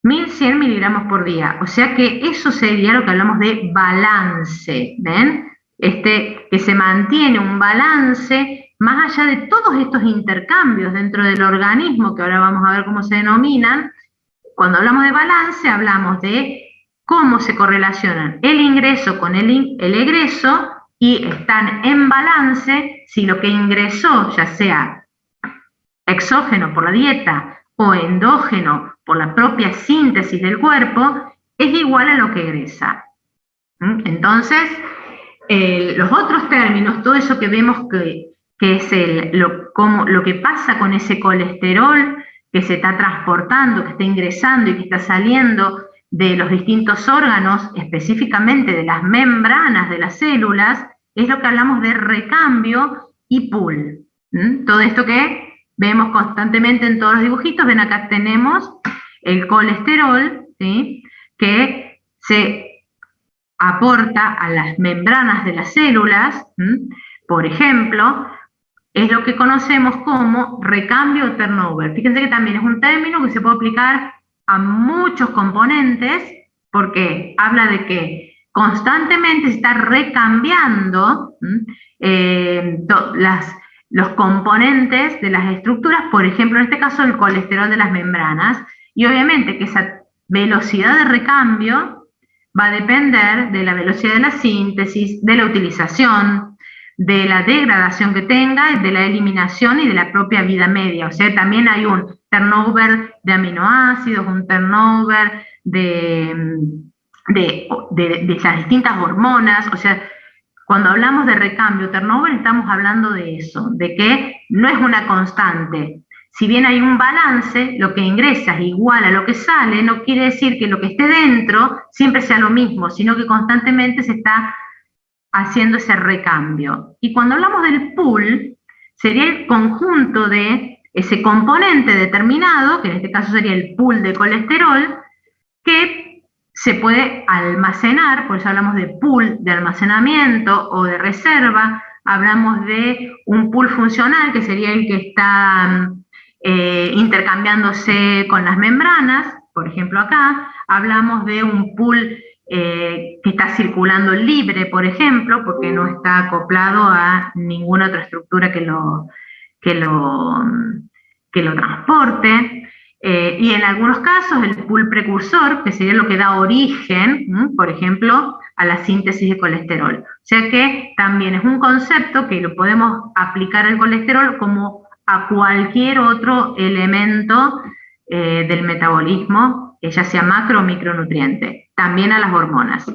1100 miligramos por día. O sea que eso sería lo que hablamos de balance, ¿ven? Que se mantiene un balance más allá de todos estos intercambios dentro del organismo, que ahora vamos a ver cómo se denominan. Cuando hablamos de balance, hablamos de cómo se correlacionan el ingreso con el egreso, y están en balance si lo que ingresó, ya sea exógeno por la dieta o endógeno por la propia síntesis del cuerpo, es igual a lo que egresa. Entonces, los otros términos, todo eso que vemos que es lo que pasa con ese colesterol que se está transportando, que está ingresando y que está saliendo de los distintos órganos, específicamente de las membranas de las células, es lo que hablamos de recambio y pool. Todo esto que vemos constantemente en todos los dibujitos. Ven, acá tenemos el colesterol, ¿sí?, que se aporta a las membranas de las células, por ejemplo, es lo que conocemos como recambio o turnover. Fíjense que también es un término que se puede aplicar a muchos componentes, porque habla de que constantemente se está recambiando los componentes de las estructuras, por ejemplo, en este caso el colesterol de las membranas, y obviamente que esa velocidad de recambio va a depender de la velocidad de la síntesis, de la utilización, de la degradación que tenga, de la eliminación y de la propia vida media. O sea, también hay un turnover de aminoácidos, un turnover de las distintas hormonas. O sea, cuando hablamos de recambio, turnover, estamos hablando de eso, de que no es una constante. Si bien hay un balance, lo que ingresa es igual a lo que sale, no quiere decir que lo que esté dentro siempre sea lo mismo, sino que constantemente se está haciendo ese recambio. Y cuando hablamos del pool, sería el conjunto de ese componente determinado, que en este caso sería el pool de colesterol, que se puede almacenar, por eso hablamos de pool de almacenamiento o de reserva. Hablamos de un pool funcional, que sería el que está intercambiándose con las membranas, por ejemplo acá. Hablamos de un pool que está circulando libre, por ejemplo, porque no está acoplado a ninguna otra estructura que lo transporte. Y en algunos casos el pool precursor, que sería lo que da origen, por ejemplo, a la síntesis de colesterol. O sea que también es un concepto que lo podemos aplicar al colesterol como a cualquier otro elemento del metabolismo, ya sea macro o micronutriente, también a las hormonas,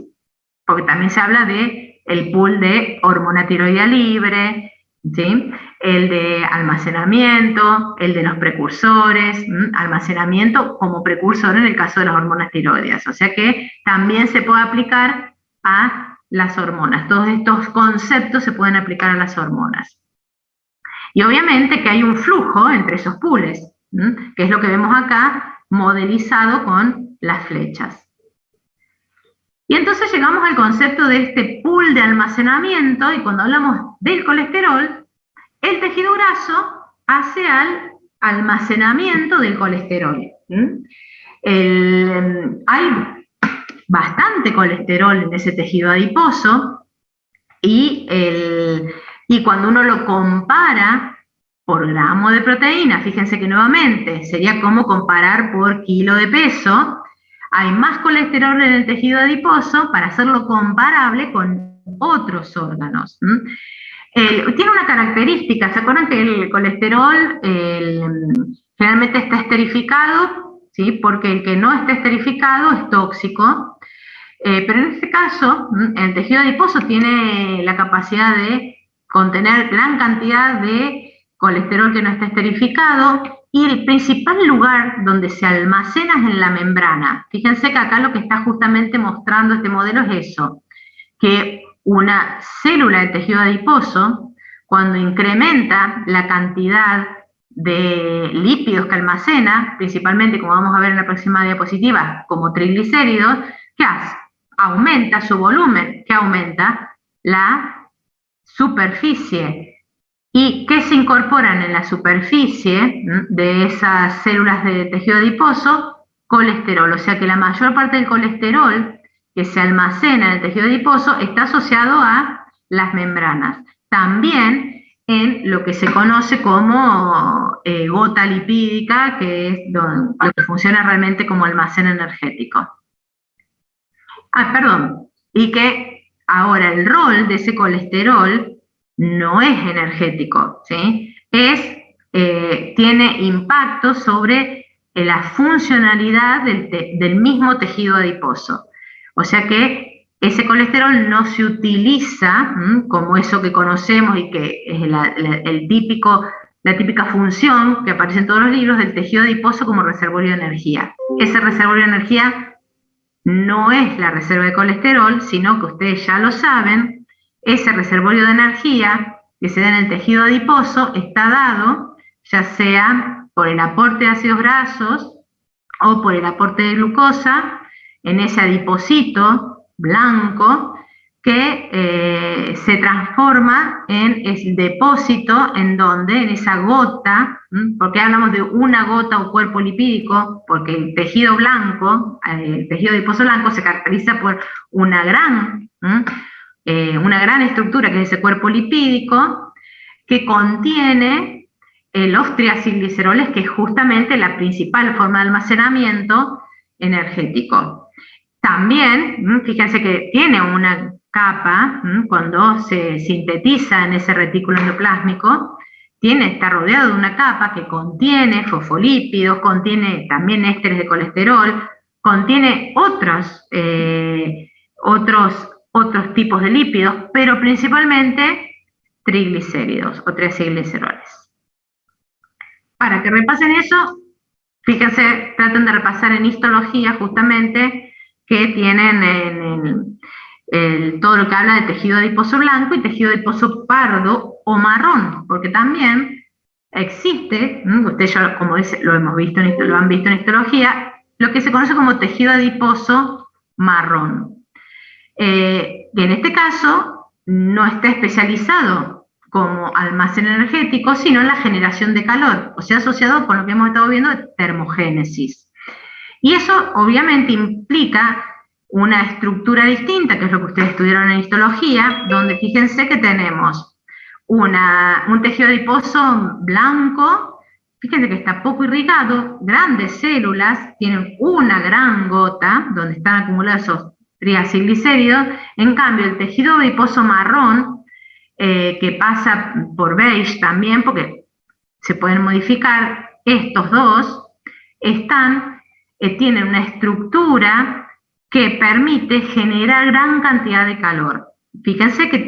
porque también se habla de el pool de hormona tiroidea libre, ¿sí?, el de almacenamiento, el de los precursores, almacenamiento como precursor en el caso de las hormonas tiroideas. O sea que también se puede aplicar a las hormonas. Todos estos conceptos se pueden aplicar a las hormonas. Y obviamente que hay un flujo entre esos pools, que es lo que vemos acá modelizado con las flechas. Y entonces llegamos al concepto de este pool de almacenamiento, y cuando hablamos del colesterol, el tejido graso hace al almacenamiento del colesterol. Hay bastante colesterol en ese tejido adiposo, y cuando uno lo compara por gramo de proteína. Fíjense que nuevamente sería como comparar por kilo de peso. Hay más colesterol en el tejido adiposo para hacerlo comparable con otros órganos. Tiene una característica, ¿se acuerdan que el colesterol generalmente está esterificado? ¿Sí? Porque el que no está esterificado es tóxico, pero en este caso el tejido adiposo tiene la capacidad de contener gran cantidad de colesterol que no está esterificado, y el principal lugar donde se almacena es en la membrana. Fíjense que acá lo que está justamente mostrando este modelo es eso, que una célula de tejido adiposo, cuando incrementa la cantidad de lípidos que almacena, principalmente, como vamos a ver en la próxima diapositiva, como triglicéridos, ¿qué hace? Aumenta su volumen, que aumenta la superficie. ¿Y qué se incorporan en la superficie de esas células de tejido adiposo? Colesterol, o sea que la mayor parte del colesterol que se almacena en el tejido adiposo está asociado a las membranas. También en lo que se conoce como gota lipídica, que es lo que funciona realmente como almacén energético. Perdón, y que ahora el rol de ese colesterol no es energético, ¿sí? Tiene impacto sobre la funcionalidad del mismo tejido adiposo. O sea que ese colesterol no se utiliza como eso que conocemos y que es la típica función que aparece en todos los libros del tejido adiposo como reservorio de energía. Ese reservorio de energía no es la reserva de colesterol, sino que ustedes ya lo saben, ese reservorio de energía que se da en el tejido adiposo está dado ya sea por el aporte de ácidos grasos o por el aporte de glucosa en ese adipocito blanco que se transforma en el depósito en esa gota. ¿Por qué hablamos de una gota o cuerpo lipídico? Porque el tejido blanco, el tejido adiposo blanco se caracteriza por una gran estructura que es ese cuerpo lipídico que contiene los triacilgliceroles, que es justamente la principal forma de almacenamiento energético. También, fíjense que tiene una capa, cuando se sintetiza en ese retículo endoplásmico, está rodeado de una capa que contiene fosfolípidos, contiene también ésteres de colesterol, contiene otros tipos de lípidos, pero principalmente triglicéridos o triacilgliceroles. Para que repasen eso, fíjense, traten de repasar en histología justamente que tienen todo lo que habla de tejido adiposo blanco y tejido adiposo pardo o marrón, porque también existe, ustedes ya como lo han visto en histología, lo que se conoce como tejido adiposo marrón. Y en este caso no está especializado como almacén energético, sino en la generación de calor, o sea, asociado con lo que hemos estado viendo de termogénesis. Y eso obviamente implica una estructura distinta, que es lo que ustedes estudiaron en histología, donde fíjense que tenemos un tejido adiposo blanco, fíjense que está poco irrigado, grandes células, tienen una gran gota donde están acumulados esos triacilglicéridos. En cambio, el tejido adiposo marrón, que pasa por beige también, porque se pueden modificar, estos dos tienen una estructura que permite generar gran cantidad de calor. Fíjense que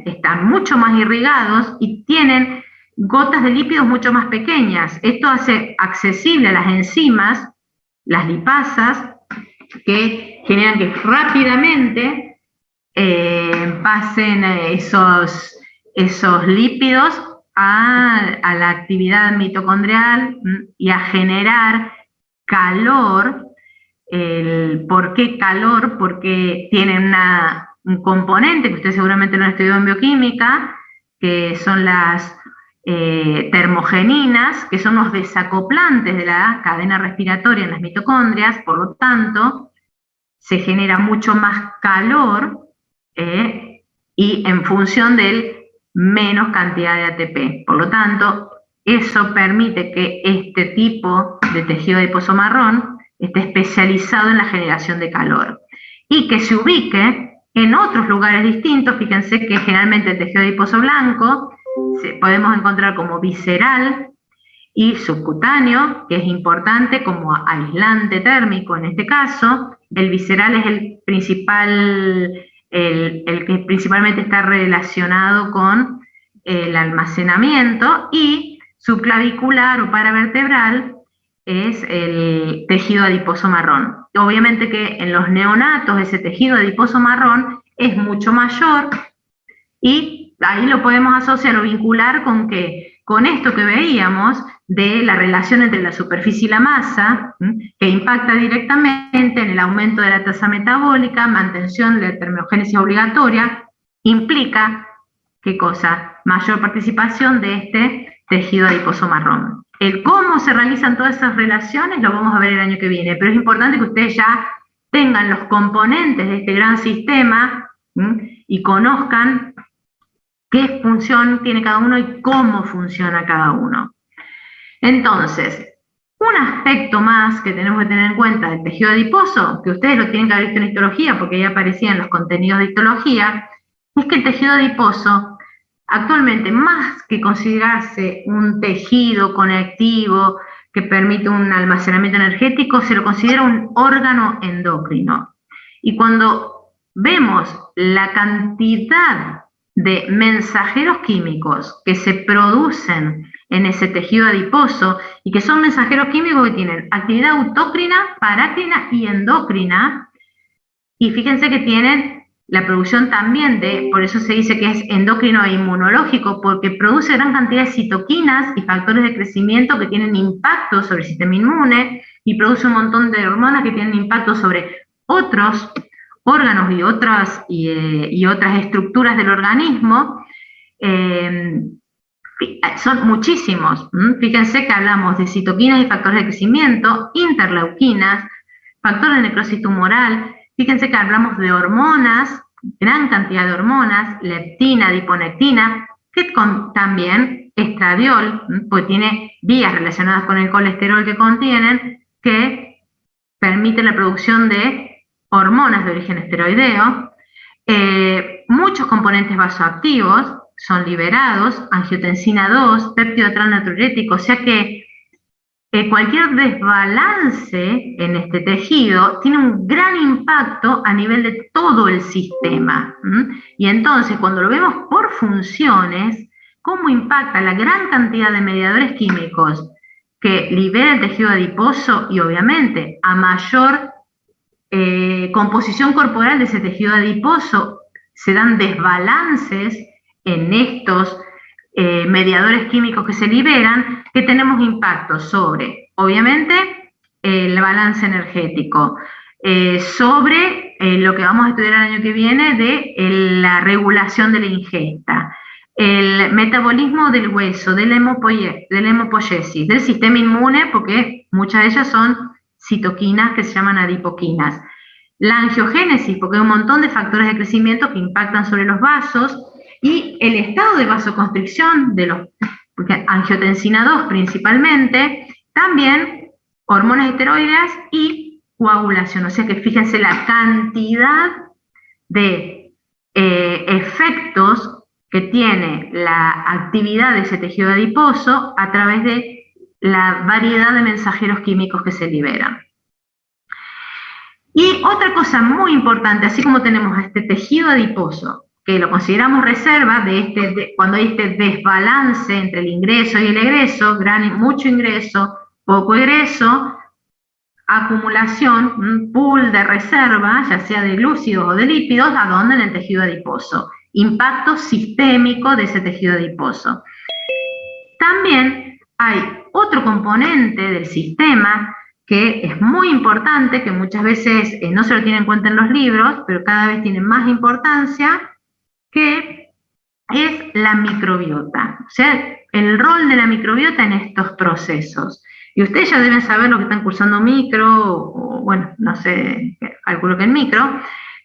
están mucho más irrigados y tienen gotas de lípidos mucho más pequeñas. Esto hace accesible a las enzimas, las lipasas, que generan que rápidamente pasen esos lípidos a la actividad mitocondrial y a generar calor. ¿Por qué calor? Porque tienen un componente que ustedes seguramente lo han estudiado en bioquímica, que son las termogeninas, que son los desacoplantes de la cadena respiratoria en las mitocondrias. Por lo tanto, se genera mucho más calor y en función de menos cantidad de ATP. Por lo tanto, eso permite que este tipo de tejido adiposo marrón esté especializado en la generación de calor y que se ubique en otros lugares distintos. Fíjense que generalmente el tejido adiposo blanco podemos encontrar como visceral y subcutáneo, que es importante como aislante térmico en este caso. El visceral es el principal, el que principalmente está relacionado con el almacenamiento, y subclavicular o paravertebral es el tejido adiposo marrón. Obviamente que en los neonatos ese tejido adiposo marrón es mucho mayor, y ahí lo podemos asociar o vincular con que, con esto que veíamos de la relación entre la superficie y la masa, que impacta directamente en el aumento de la tasa metabólica, mantención de la termogénesis obligatoria, implica, ¿qué cosa? Mayor participación de este tejido adiposo marrón. El cómo se realizan todas esas relaciones lo vamos a ver el año que viene, pero es importante que ustedes ya tengan los componentes de este gran sistema y conozcan qué función tiene cada uno y cómo funciona cada uno. Entonces, un aspecto más que tenemos que tener en cuenta del tejido adiposo, que ustedes lo tienen que haber visto en histología porque ya aparecía en los contenidos de histología, es que el tejido adiposo actualmente, más que considerarse un tejido conectivo que permite un almacenamiento energético, se lo considera un órgano endocrino. Y cuando vemos la cantidad de mensajeros químicos que se producen en ese tejido adiposo, y que son mensajeros químicos que tienen actividad autócrina, parácrina y endocrina, y fíjense que tienen la producción también de, por eso se dice que es endocrino e inmunológico, porque produce gran cantidad de citoquinas y factores de crecimiento que tienen impacto sobre el sistema inmune, y produce un montón de hormonas que tienen impacto sobre otros órganos y otras estructuras del organismo. Son muchísimos. Fíjense que hablamos de citoquinas y factores de crecimiento, interleuquinas, factores de necrosis tumoral. Fíjense que hablamos de hormonas, gran cantidad de hormonas, leptina, adiponectina, que también estradiol, porque tiene vías relacionadas con el colesterol que contienen, que permite la producción de hormonas de origen esteroideo. Muchos componentes vasoactivos son liberados, angiotensina 2, péptido transnatriurético, o sea que cualquier desbalance en este tejido tiene un gran impacto a nivel de todo el sistema. Y entonces, cuando lo vemos por funciones, cómo impacta la gran cantidad de mediadores químicos que libera el tejido adiposo, y obviamente a mayor composición corporal de ese tejido adiposo, se dan desbalances en estos mediadores químicos que se liberan, que tenemos impactos sobre, obviamente, el balance energético, sobre lo que vamos a estudiar el año que viene de la regulación de la ingesta, el metabolismo del hueso, de la hemopoiesis, del sistema inmune, porque muchas de ellas son citoquinas que se llaman adipoquinas, la angiogénesis, porque hay un montón de factores de crecimiento que impactan sobre los vasos, y el estado de vasoconstricción de los, porque angiotensina 2 principalmente, también hormonas esteroideas y coagulación. O sea que fíjense la cantidad de efectos que tiene la actividad de ese tejido adiposo a través de la variedad de mensajeros químicos que se liberan. Y otra cosa muy importante, así como tenemos a este tejido adiposo, que lo consideramos reserva cuando hay este desbalance entre el ingreso y el egreso, mucho ingreso, poco egreso, acumulación, un pool de reserva, ya sea de glúcidos o de lípidos, ¿a dónde? En el tejido adiposo. Impacto sistémico de ese tejido adiposo. También hay otro componente del sistema que es muy importante, que muchas veces no se lo tienen en cuenta en los libros, pero cada vez tiene más importancia, que es la microbiota, o sea, el rol de la microbiota en estos procesos. Y ustedes ya deben saber, lo que están cursando micro, o bueno, no sé, calculo que en micro,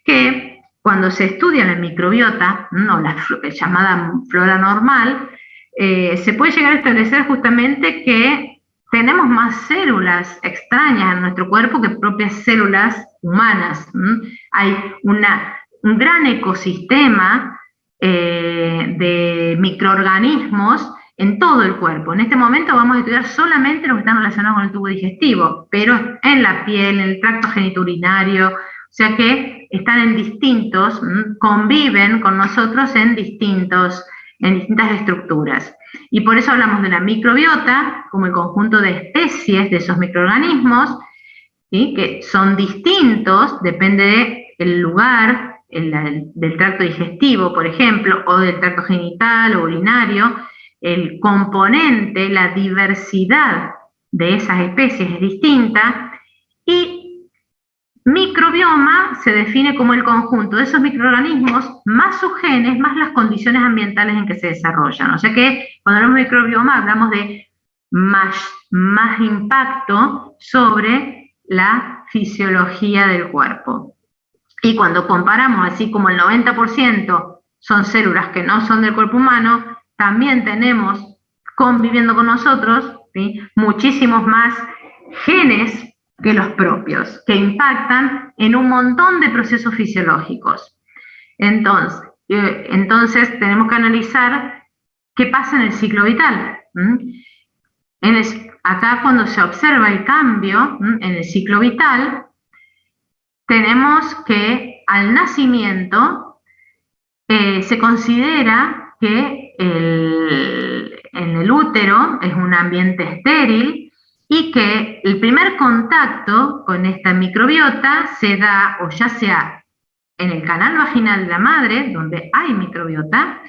que cuando se estudia la microbiota, no la llamada flora normal, se puede llegar a establecer justamente que tenemos más células extrañas en nuestro cuerpo que propias células humanas. Hay un gran ecosistema de microorganismos en todo el cuerpo. En este momento vamos a estudiar solamente los que están relacionados con el tubo digestivo, pero en la piel, en el tracto genitourinario, o sea que están en distintos, conviven con nosotros en distintas estructuras. Y por eso hablamos de la microbiota como el conjunto de especies de esos microorganismos, ¿sí? Que son distintos, depende del lugar, del tracto digestivo, por ejemplo, o del tracto genital o urinario. El componente, la diversidad de esas especies es distinta, y microbioma se define como el conjunto de esos microorganismos más sus genes, más las condiciones ambientales en que se desarrollan. O sea que cuando hablamos de microbioma hablamos de más impacto sobre la fisiología del cuerpo. Y cuando comparamos, así como el 90% son células que no son del cuerpo humano, también tenemos conviviendo con nosotros, ¿sí?, muchísimos más genes que los propios, que impactan en un montón de procesos fisiológicos. Entonces tenemos que analizar qué pasa en el ciclo vital. Acá cuando se observa el cambio en el ciclo vital, tenemos que al nacimiento se considera que en el útero es un ambiente estéril y que el primer contacto con esta microbiota se da o ya sea en el canal vaginal de la madre, donde hay microbiota,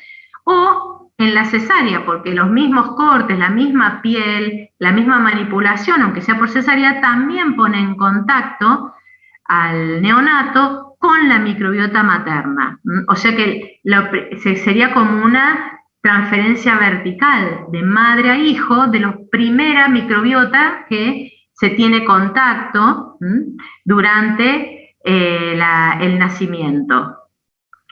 o en la cesárea, porque los mismos cortes, la misma piel, la misma manipulación, aunque sea por cesárea, también pone en contacto al neonato con la microbiota materna. O sea que sería como una transferencia vertical de madre a hijo de la primera microbiota que se tiene contacto durante el nacimiento.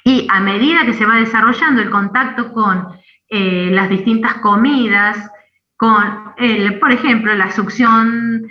Y a medida que se va desarrollando el contacto con las distintas comidas, con, por ejemplo, la succión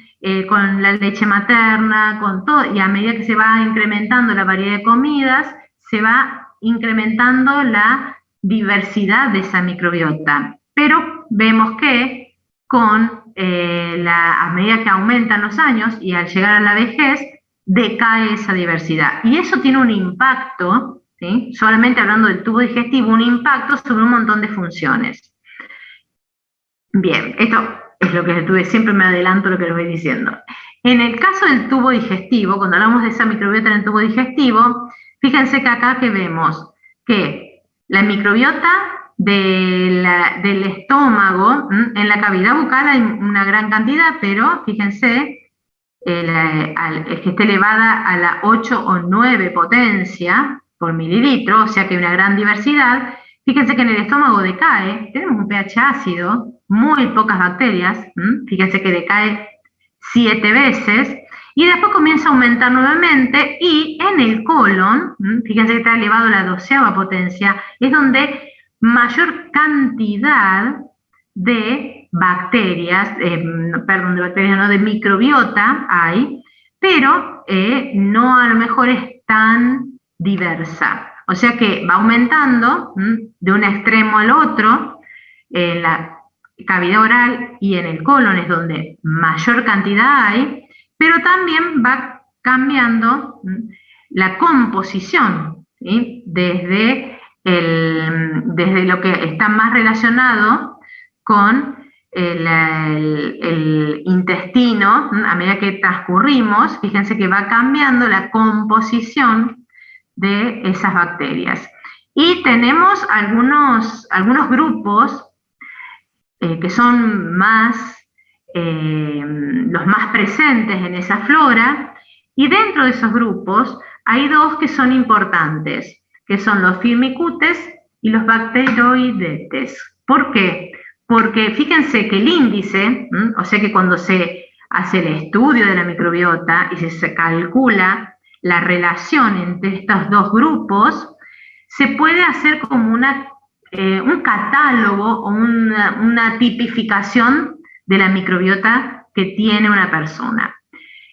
con la leche materna, con todo, y a medida que se va incrementando la variedad de comidas, se va incrementando la diversidad de esa microbiota. Pero vemos que a medida que aumentan los años y al llegar a la vejez, decae esa diversidad. Y eso tiene un impacto, ¿sí?, solamente hablando del tubo digestivo, un impacto sobre un montón de funciones. Bien, esto es lo que siempre me adelanto lo que les voy diciendo. En el caso del tubo digestivo, cuando hablamos de esa microbiota en el tubo digestivo, fíjense que acá que vemos que la microbiota del estómago, en la cavidad bucal hay una gran cantidad, pero fíjense, que esté elevada a la 8 o 9 potencia por mililitro, o sea que hay una gran diversidad. Fíjense que en el estómago decae, tenemos un pH ácido, muy pocas bacterias, fíjense que decae 7 veces, y después comienza a aumentar nuevamente, y en el colon, fíjense que está elevado a la 12ª potencia, es donde mayor cantidad de bacterias, de microbiota hay, pero no a lo mejor es tan diversa. O sea que va aumentando de un extremo al otro. En la cavidad oral y en el colon es donde mayor cantidad hay, pero también va cambiando la composición, ¿sí?, desde lo que está más relacionado con el intestino. A medida que transcurrimos, fíjense que va cambiando la composición de esas bacterias. Y tenemos algunos grupos que son los más presentes en esa flora, y dentro de esos grupos hay dos que son importantes, que son los firmicutes y los bacteroidetes. ¿Por qué? Porque fíjense que el índice, o sea que cuando se hace el estudio de la microbiota y se calcula la relación entre estos dos grupos, se puede hacer como una un catálogo o una tipificación de la microbiota que tiene una persona.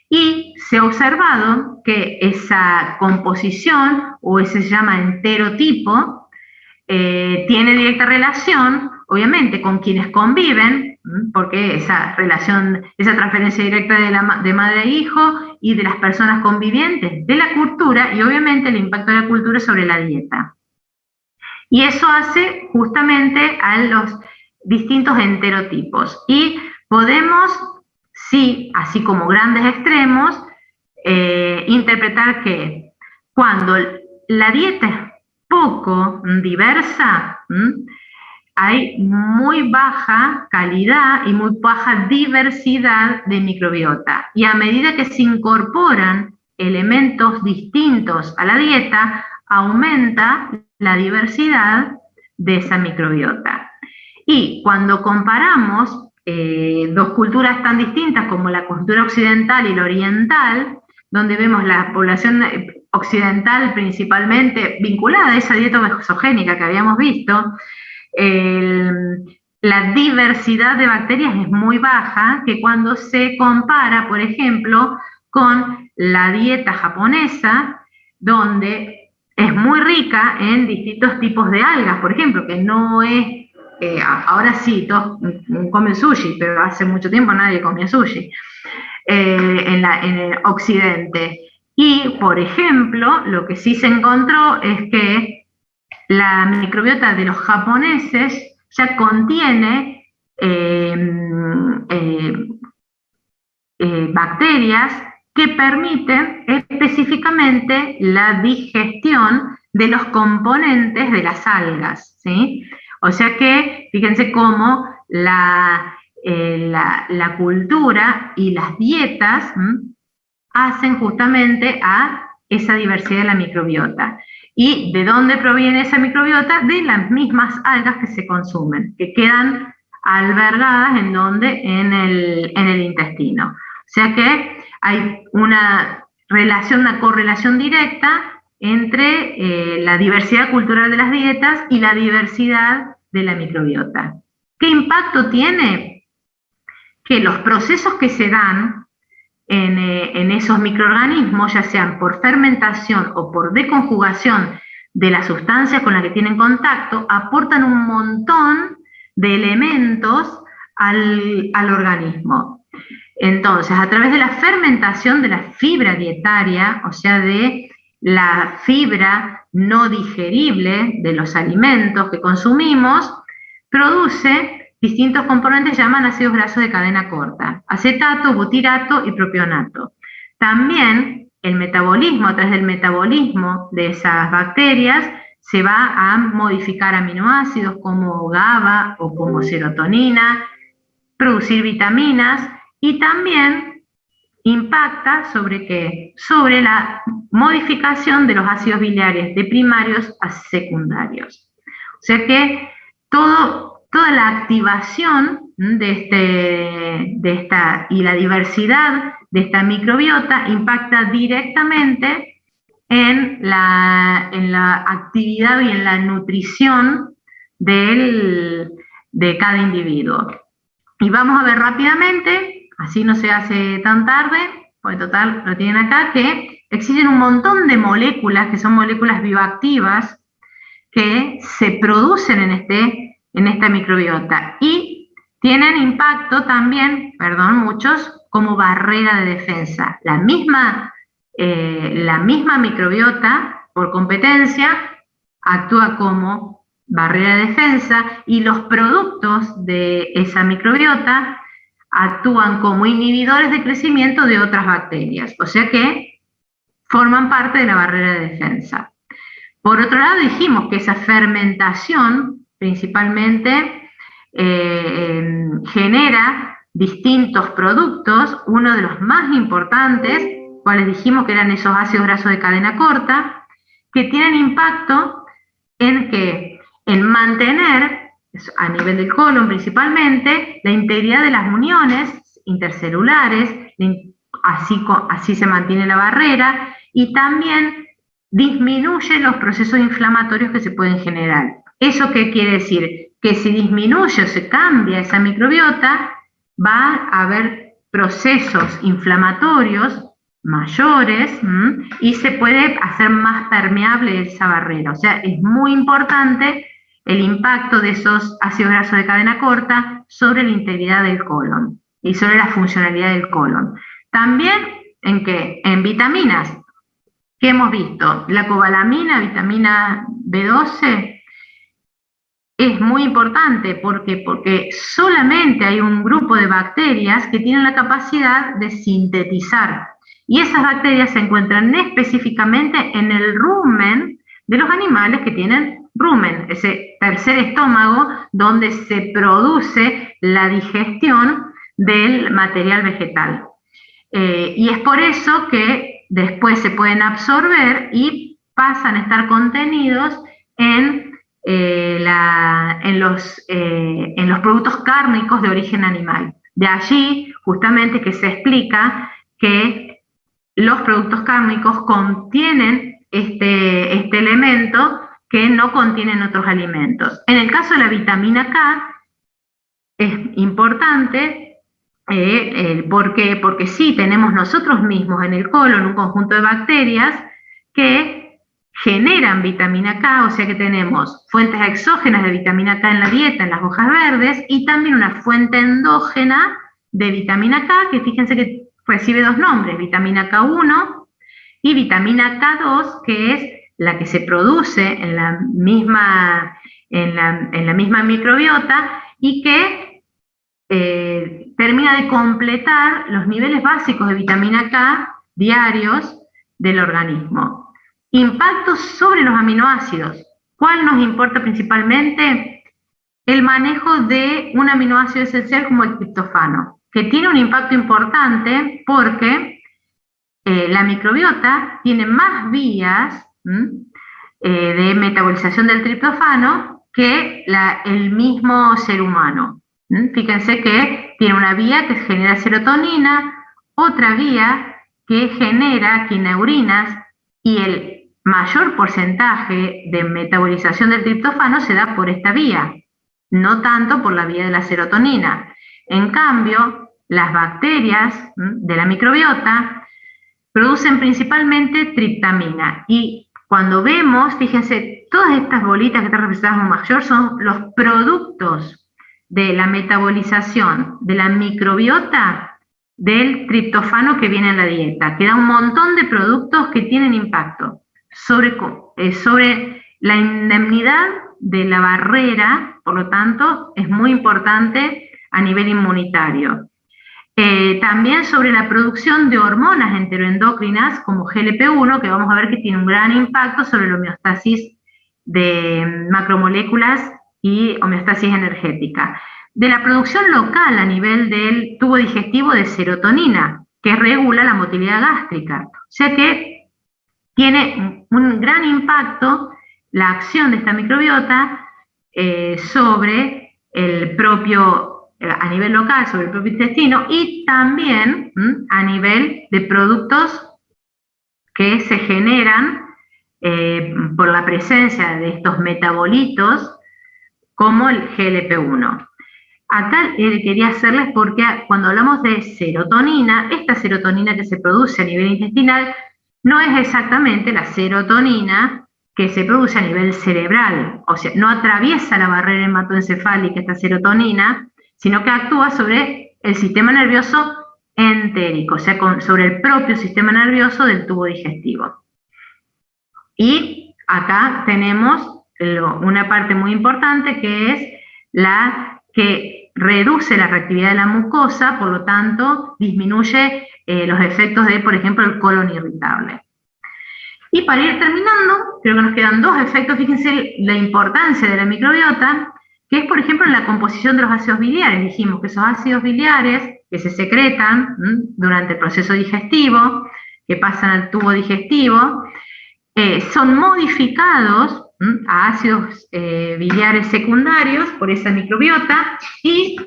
Y se ha observado que esa composición, o ese se llama enterotipo, tiene directa relación, obviamente, con quienes conviven, porque esa relación, esa transferencia directa de madre a hijo y de las personas convivientes, de la cultura y obviamente el impacto de la cultura sobre la dieta. Y eso hace justamente a los distintos enterotipos. Y podemos, sí, así como grandes extremos, interpretar que cuando la dieta es poco diversa, hay muy baja calidad y muy baja diversidad de microbiota. Y a medida que se incorporan elementos distintos a la dieta, aumenta la diversidad de esa microbiota. Y cuando comparamos dos culturas tan distintas como la cultura occidental y la oriental, donde vemos la población occidental principalmente vinculada a esa dieta mesogénica que habíamos visto, la diversidad de bacterias es muy baja, que cuando se compara, por ejemplo, con la dieta japonesa, donde es muy rica en distintos tipos de algas, por ejemplo, que no es, ahora sí, todos comen sushi, pero hace mucho tiempo nadie comía sushi en el occidente. Y, por ejemplo, lo que sí se encontró es que la microbiota de los japoneses ya contiene bacterias que permiten específicamente la digestión de los componentes de las algas, ¿sí? O sea que, fíjense cómo la cultura y las dietas hacen justamente a esa diversidad de la microbiota. ¿Y de dónde proviene esa microbiota? De las mismas algas que se consumen, que quedan albergadas en donde, en el intestino. O sea que hay una relación, una correlación directa entre la diversidad cultural de las dietas y la diversidad de la microbiota. ¿Qué impacto tiene? Que los procesos que se dan en esos microorganismos, ya sean por fermentación o por deconjugación de las sustancias con las que tienen contacto, aportan un montón de elementos al organismo. Entonces, a través de la fermentación de la fibra dietaria, o sea, de la fibra no digerible de los alimentos que consumimos, produce distintos componentes que llaman ácidos grasos de cadena corta, acetato, butirato y propionato. También el metabolismo, a través del metabolismo de esas bacterias, se va a modificar aminoácidos como GABA o como serotonina, producir vitaminas y también impacta sobre ¿qué? Sobre la modificación de los ácidos biliares de primarios a secundarios. O sea que toda la activación de esta y la diversidad de esta microbiota impacta directamente en la actividad y en la nutrición de cada individuo. Y vamos a ver rápidamente, así no se hace tan tarde, porque total lo tienen acá, que existen un montón de moléculas que son moléculas bioactivas que se producen en esta microbiota y tienen impacto también, muchos, como barrera de defensa. La misma microbiota, por competencia, actúa como barrera de defensa y los productos de esa microbiota actúan como inhibidores de crecimiento de otras bacterias, o sea que forman parte de la barrera de defensa. Por otro lado, dijimos que esa fermentación principalmente genera distintos productos, uno de los más importantes, cuales dijimos que eran esos ácidos grasos de cadena corta, que tienen impacto en mantener, a nivel del colon principalmente, la integridad de las uniones intercelulares, así se mantiene la barrera, y también disminuye los procesos inflamatorios que se pueden generar. ¿Eso qué quiere decir? Que si disminuye o se cambia esa microbiota, va a haber procesos inflamatorios mayores y se puede hacer más permeable esa barrera. O sea, es muy importante el impacto de esos ácidos grasos de cadena corta sobre la integridad del colon y sobre la funcionalidad del colon. También, ¿en qué? En vitaminas. ¿Qué hemos visto? La cobalamina, vitamina B12, es muy importante. ¿Por qué? Porque solamente hay un grupo de bacterias que tienen la capacidad de sintetizar. Y esas bacterias se encuentran específicamente en el rumen de los animales que tienen rumen, ese tercer estómago donde se produce la digestión del material vegetal. Y es por eso que después se pueden absorber y pasan a estar contenidos en los productos cárnicos de origen animal. De allí, justamente, que se explica que los productos cárnicos contienen este elemento que no contienen otros alimentos. En el caso de la vitamina K, es importante. ¿Por qué? Porque sí tenemos nosotros mismos en el colon un conjunto de bacterias que generan vitamina K, o sea que tenemos fuentes exógenas de vitamina K en la dieta, en las hojas verdes, y también una fuente endógena de vitamina K, que fíjense que recibe dos nombres, vitamina K1 y vitamina K2, que es la que se produce en la misma microbiota y que termina de completar los niveles básicos de vitamina K diarios del organismo. Impactos sobre los aminoácidos. ¿Cuál nos importa principalmente? El manejo de un aminoácido esencial como el triptofano, que tiene un impacto importante porque la microbiota tiene más vías de metabolización del triptofano que el mismo ser humano. Fíjense que tiene una vía que genera serotonina, otra vía que genera quineurinas, y el mayor porcentaje de metabolización del triptofano se da por esta vía, no tanto por la vía de la serotonina. En cambio, las bacterias de la microbiota producen principalmente triptamina, y cuando vemos, fíjense, todas estas bolitas que están representadas como mayor son los productos de la metabolización de la microbiota del triptofano que viene en la dieta, que da un montón de productos que tienen impacto sobre la indemnidad de la barrera. Por lo tanto, es muy importante a nivel inmunitario. También sobre la producción de hormonas enteroendocrinas como GLP-1, que vamos a ver que tiene un gran impacto sobre la homeostasis de macromoléculas y homeostasis energética. De la producción local a nivel del tubo digestivo de serotonina, que regula la motilidad gástrica. O sea que tiene un gran impacto la acción de esta microbiota sobre el propio, a nivel local, sobre el propio intestino, y también a nivel de productos que se generan por la presencia de estos metabolitos, como el GLP-1. Acá quería hacerles, porque cuando hablamos de serotonina, esta serotonina que se produce a nivel intestinal no es exactamente la serotonina que se produce a nivel cerebral. O sea, no atraviesa la barrera hematoencefálica esta serotonina, sino que actúa sobre el sistema nervioso entérico, o sea, sobre el propio sistema nervioso del tubo digestivo. Y acá tenemos una parte muy importante, que es la que reduce la reactividad de la mucosa, por lo tanto disminuye los efectos de, por ejemplo, el colon irritable. Y para ir terminando, creo que nos quedan dos efectos. Fíjense la importancia de la microbiota, que es, por ejemplo, en la composición de los ácidos biliares. Dijimos que esos ácidos biliares que se secretan durante el proceso digestivo, que pasan al tubo digestivo, son modificados a ácidos biliares secundarios por esa microbiota, y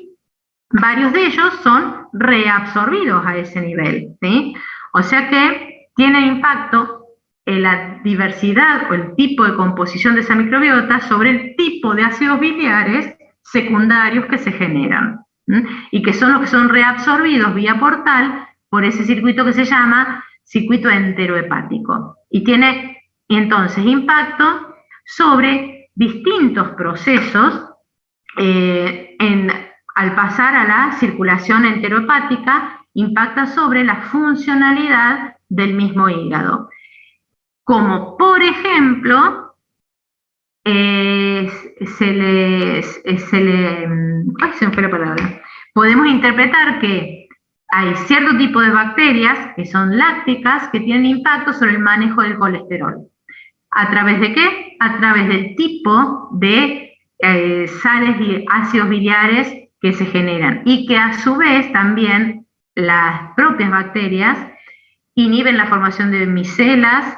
varios de ellos son reabsorbidos a ese nivel, ¿sí? O sea que tiene impacto la diversidad o el tipo de composición de esa microbiota sobre el tipo de ácidos biliares secundarios que se generan, y que son los que son reabsorbidos vía portal por ese circuito que se llama circuito enterohepático. Y tiene entonces impacto sobre distintos procesos al pasar a la circulación enterohepática, impacta sobre la funcionalidad del mismo hígado. Como por ejemplo, podemos interpretar que hay cierto tipo de bacterias que son lácticas que tienen impacto sobre el manejo del colesterol. ¿A través de qué? A través del tipo de sales y ácidos biliares que se generan, y que a su vez también las propias bacterias inhiben la formación de micelas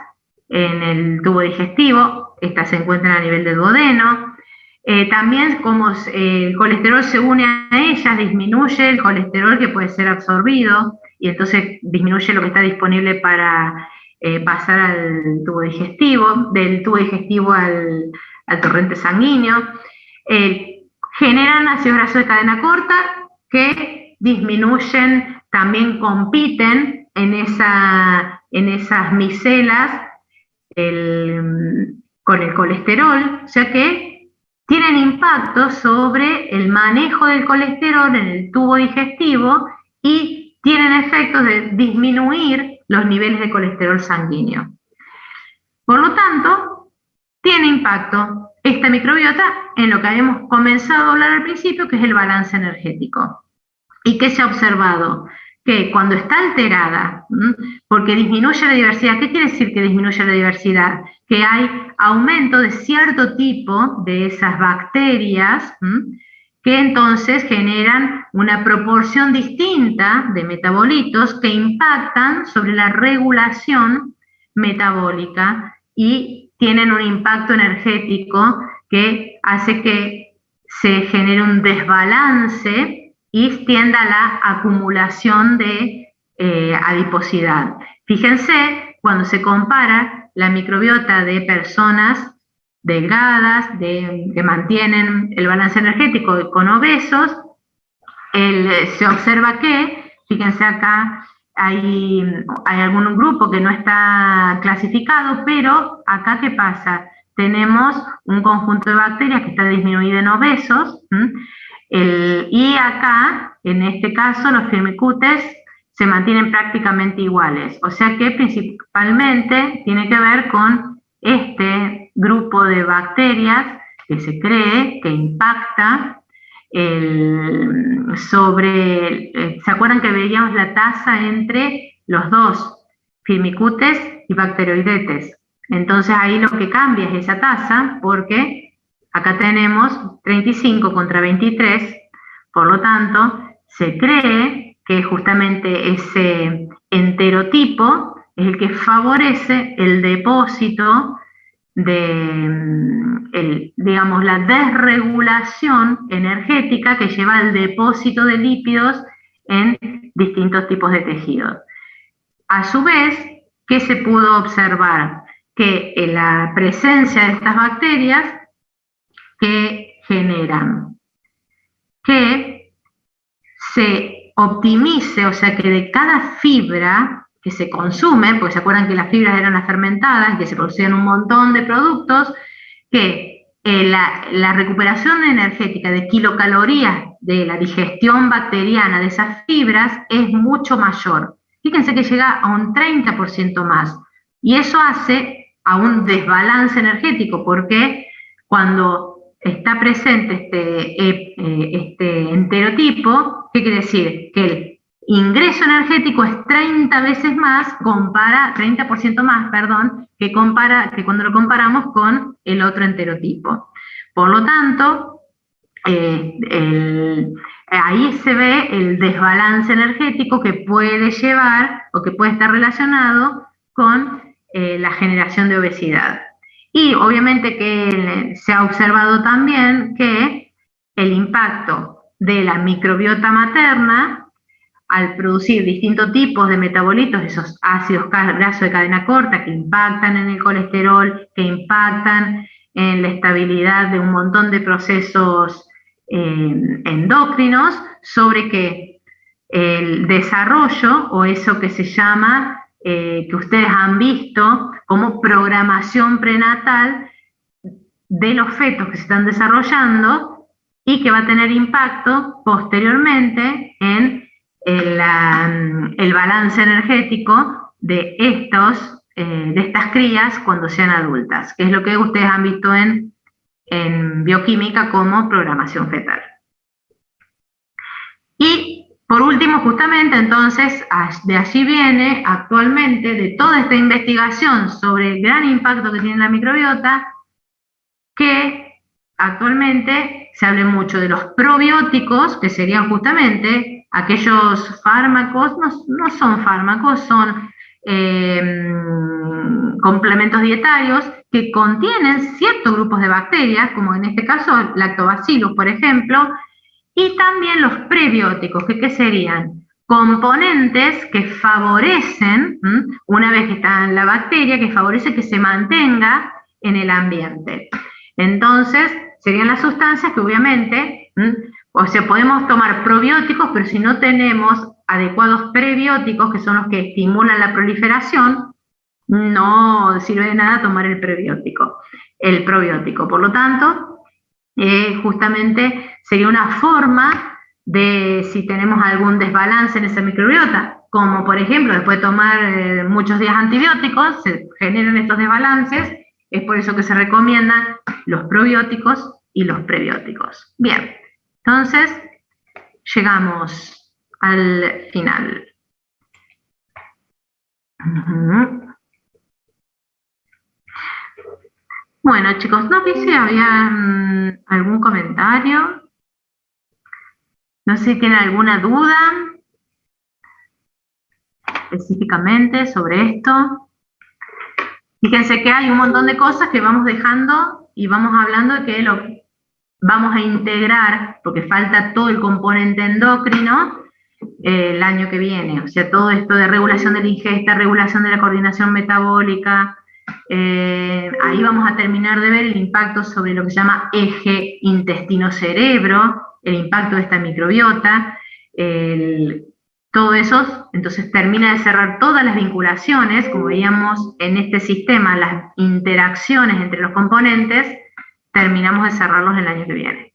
en el tubo digestivo. Estas se encuentran a nivel del duodeno. También, como el colesterol se une a ellas, disminuye el colesterol que puede ser absorbido, y entonces disminuye lo que está disponible para pasar al tubo digestivo, del tubo digestivo al torrente sanguíneo. Generan ácidos grasos de cadena corta que disminuyen, también compiten en esas micelas con el colesterol, o sea que tienen impacto sobre el manejo del colesterol en el tubo digestivo y tienen efectos de disminuir los niveles de colesterol sanguíneo. Por lo tanto, tiene impacto esta microbiota en lo que habíamos comenzado a hablar al principio, que es el balance energético. ¿Y qué se ha observado? Que cuando está alterada, porque disminuye la diversidad. ¿Qué quiere decir que disminuye la diversidad? Que hay aumento de cierto tipo de esas bacterias, que entonces generan una proporción distinta de metabolitos que impactan sobre la regulación metabólica y tienen un impacto energético que hace que se genere un desbalance y tienda a la acumulación de adiposidad. Fíjense, cuando se compara la microbiota de personas delgadas, que mantienen el balance energético, con obesos, se observa que, fíjense acá, hay algún grupo que no está clasificado, pero acá ¿qué pasa? Tenemos un conjunto de bacterias que está disminuido en obesos, y acá, en este caso, los firmicutes se mantienen prácticamente iguales. O sea que principalmente tiene que ver con este grupo de bacterias que se cree que impacta ¿se acuerdan que veíamos la tasa entre los dos, firmicutes y bacteroidetes? Entonces ahí lo que cambia es esa tasa, porque acá tenemos 35 contra 23, por lo tanto, se cree que justamente ese enterotipo es el que favorece el depósito digamos, la desregulación energética que lleva al depósito de lípidos en distintos tipos de tejidos. A su vez, ¿qué se pudo observar? Que en la presencia de estas bacterias que generan que se optimice, o sea, que de cada fibra que se consume, porque se acuerdan que las fibras eran las fermentadas, que se producían un montón de productos, que la recuperación energética de kilocalorías de la digestión bacteriana de esas fibras es mucho mayor. Fíjense que llega a un 30% más. Y eso hace a un desbalance energético, porque cuando está presente este enterotipo, ¿qué quiere decir? Que el ingreso energético es 30% más, que cuando lo comparamos con el otro enterotipo. Por lo tanto, ahí se ve el desbalance energético que puede llevar o que puede estar relacionado con la generación de obesidad. Y obviamente que se ha observado también que el impacto de la microbiota materna al producir distintos tipos de metabolitos, esos ácidos grasos de cadena corta que impactan en el colesterol, que impactan en la estabilidad de un montón de procesos endocrinos, sobre que el desarrollo, o eso que se llama, que ustedes han visto como programación prenatal de los fetos que se están desarrollando y que va a tener impacto posteriormente en el balance energético de estas crías cuando sean adultas, que es lo que ustedes han visto en bioquímica como programación fetal. Y por último, justamente, entonces, de allí viene actualmente, de toda esta investigación sobre el gran impacto que tiene la microbiota, que actualmente se habla mucho de los probióticos, que serían justamente aquellos fármacos, no son fármacos, son complementos dietarios que contienen ciertos grupos de bacterias, como en este caso Lactobacillus, por ejemplo, y también los prebióticos, que ¿qué serían? Componentes que favorecen, una vez que está en la bacteria, que favorece que se mantenga en el ambiente. Entonces, serían las sustancias que obviamente, o sea, podemos tomar probióticos, pero si no tenemos adecuados prebióticos, que son los que estimulan la proliferación, no sirve de nada tomar el probiótico. Por lo tanto, justamente sería una forma de, si tenemos algún desbalance en esa microbiota, como por ejemplo después de tomar muchos días antibióticos, se generan estos desbalances, es por eso que se recomiendan los probióticos y los prebióticos. Bien, entonces llegamos al final. Bueno, chicos, no sé si había algún comentario. No sé si tienen alguna duda específicamente sobre esto. Fíjense que hay un montón de cosas que vamos dejando y vamos hablando de que lo vamos a integrar, porque falta todo el componente endocrino el año que viene. O sea, todo esto de regulación de la ingesta, regulación de la coordinación metabólica. Ahí vamos a terminar de ver el impacto sobre lo que se llama eje intestino-cerebro, el impacto de esta microbiota, todo eso. Entonces termina de cerrar todas las vinculaciones, como veíamos en este sistema, las interacciones entre los componentes, terminamos de cerrarlos el año que viene.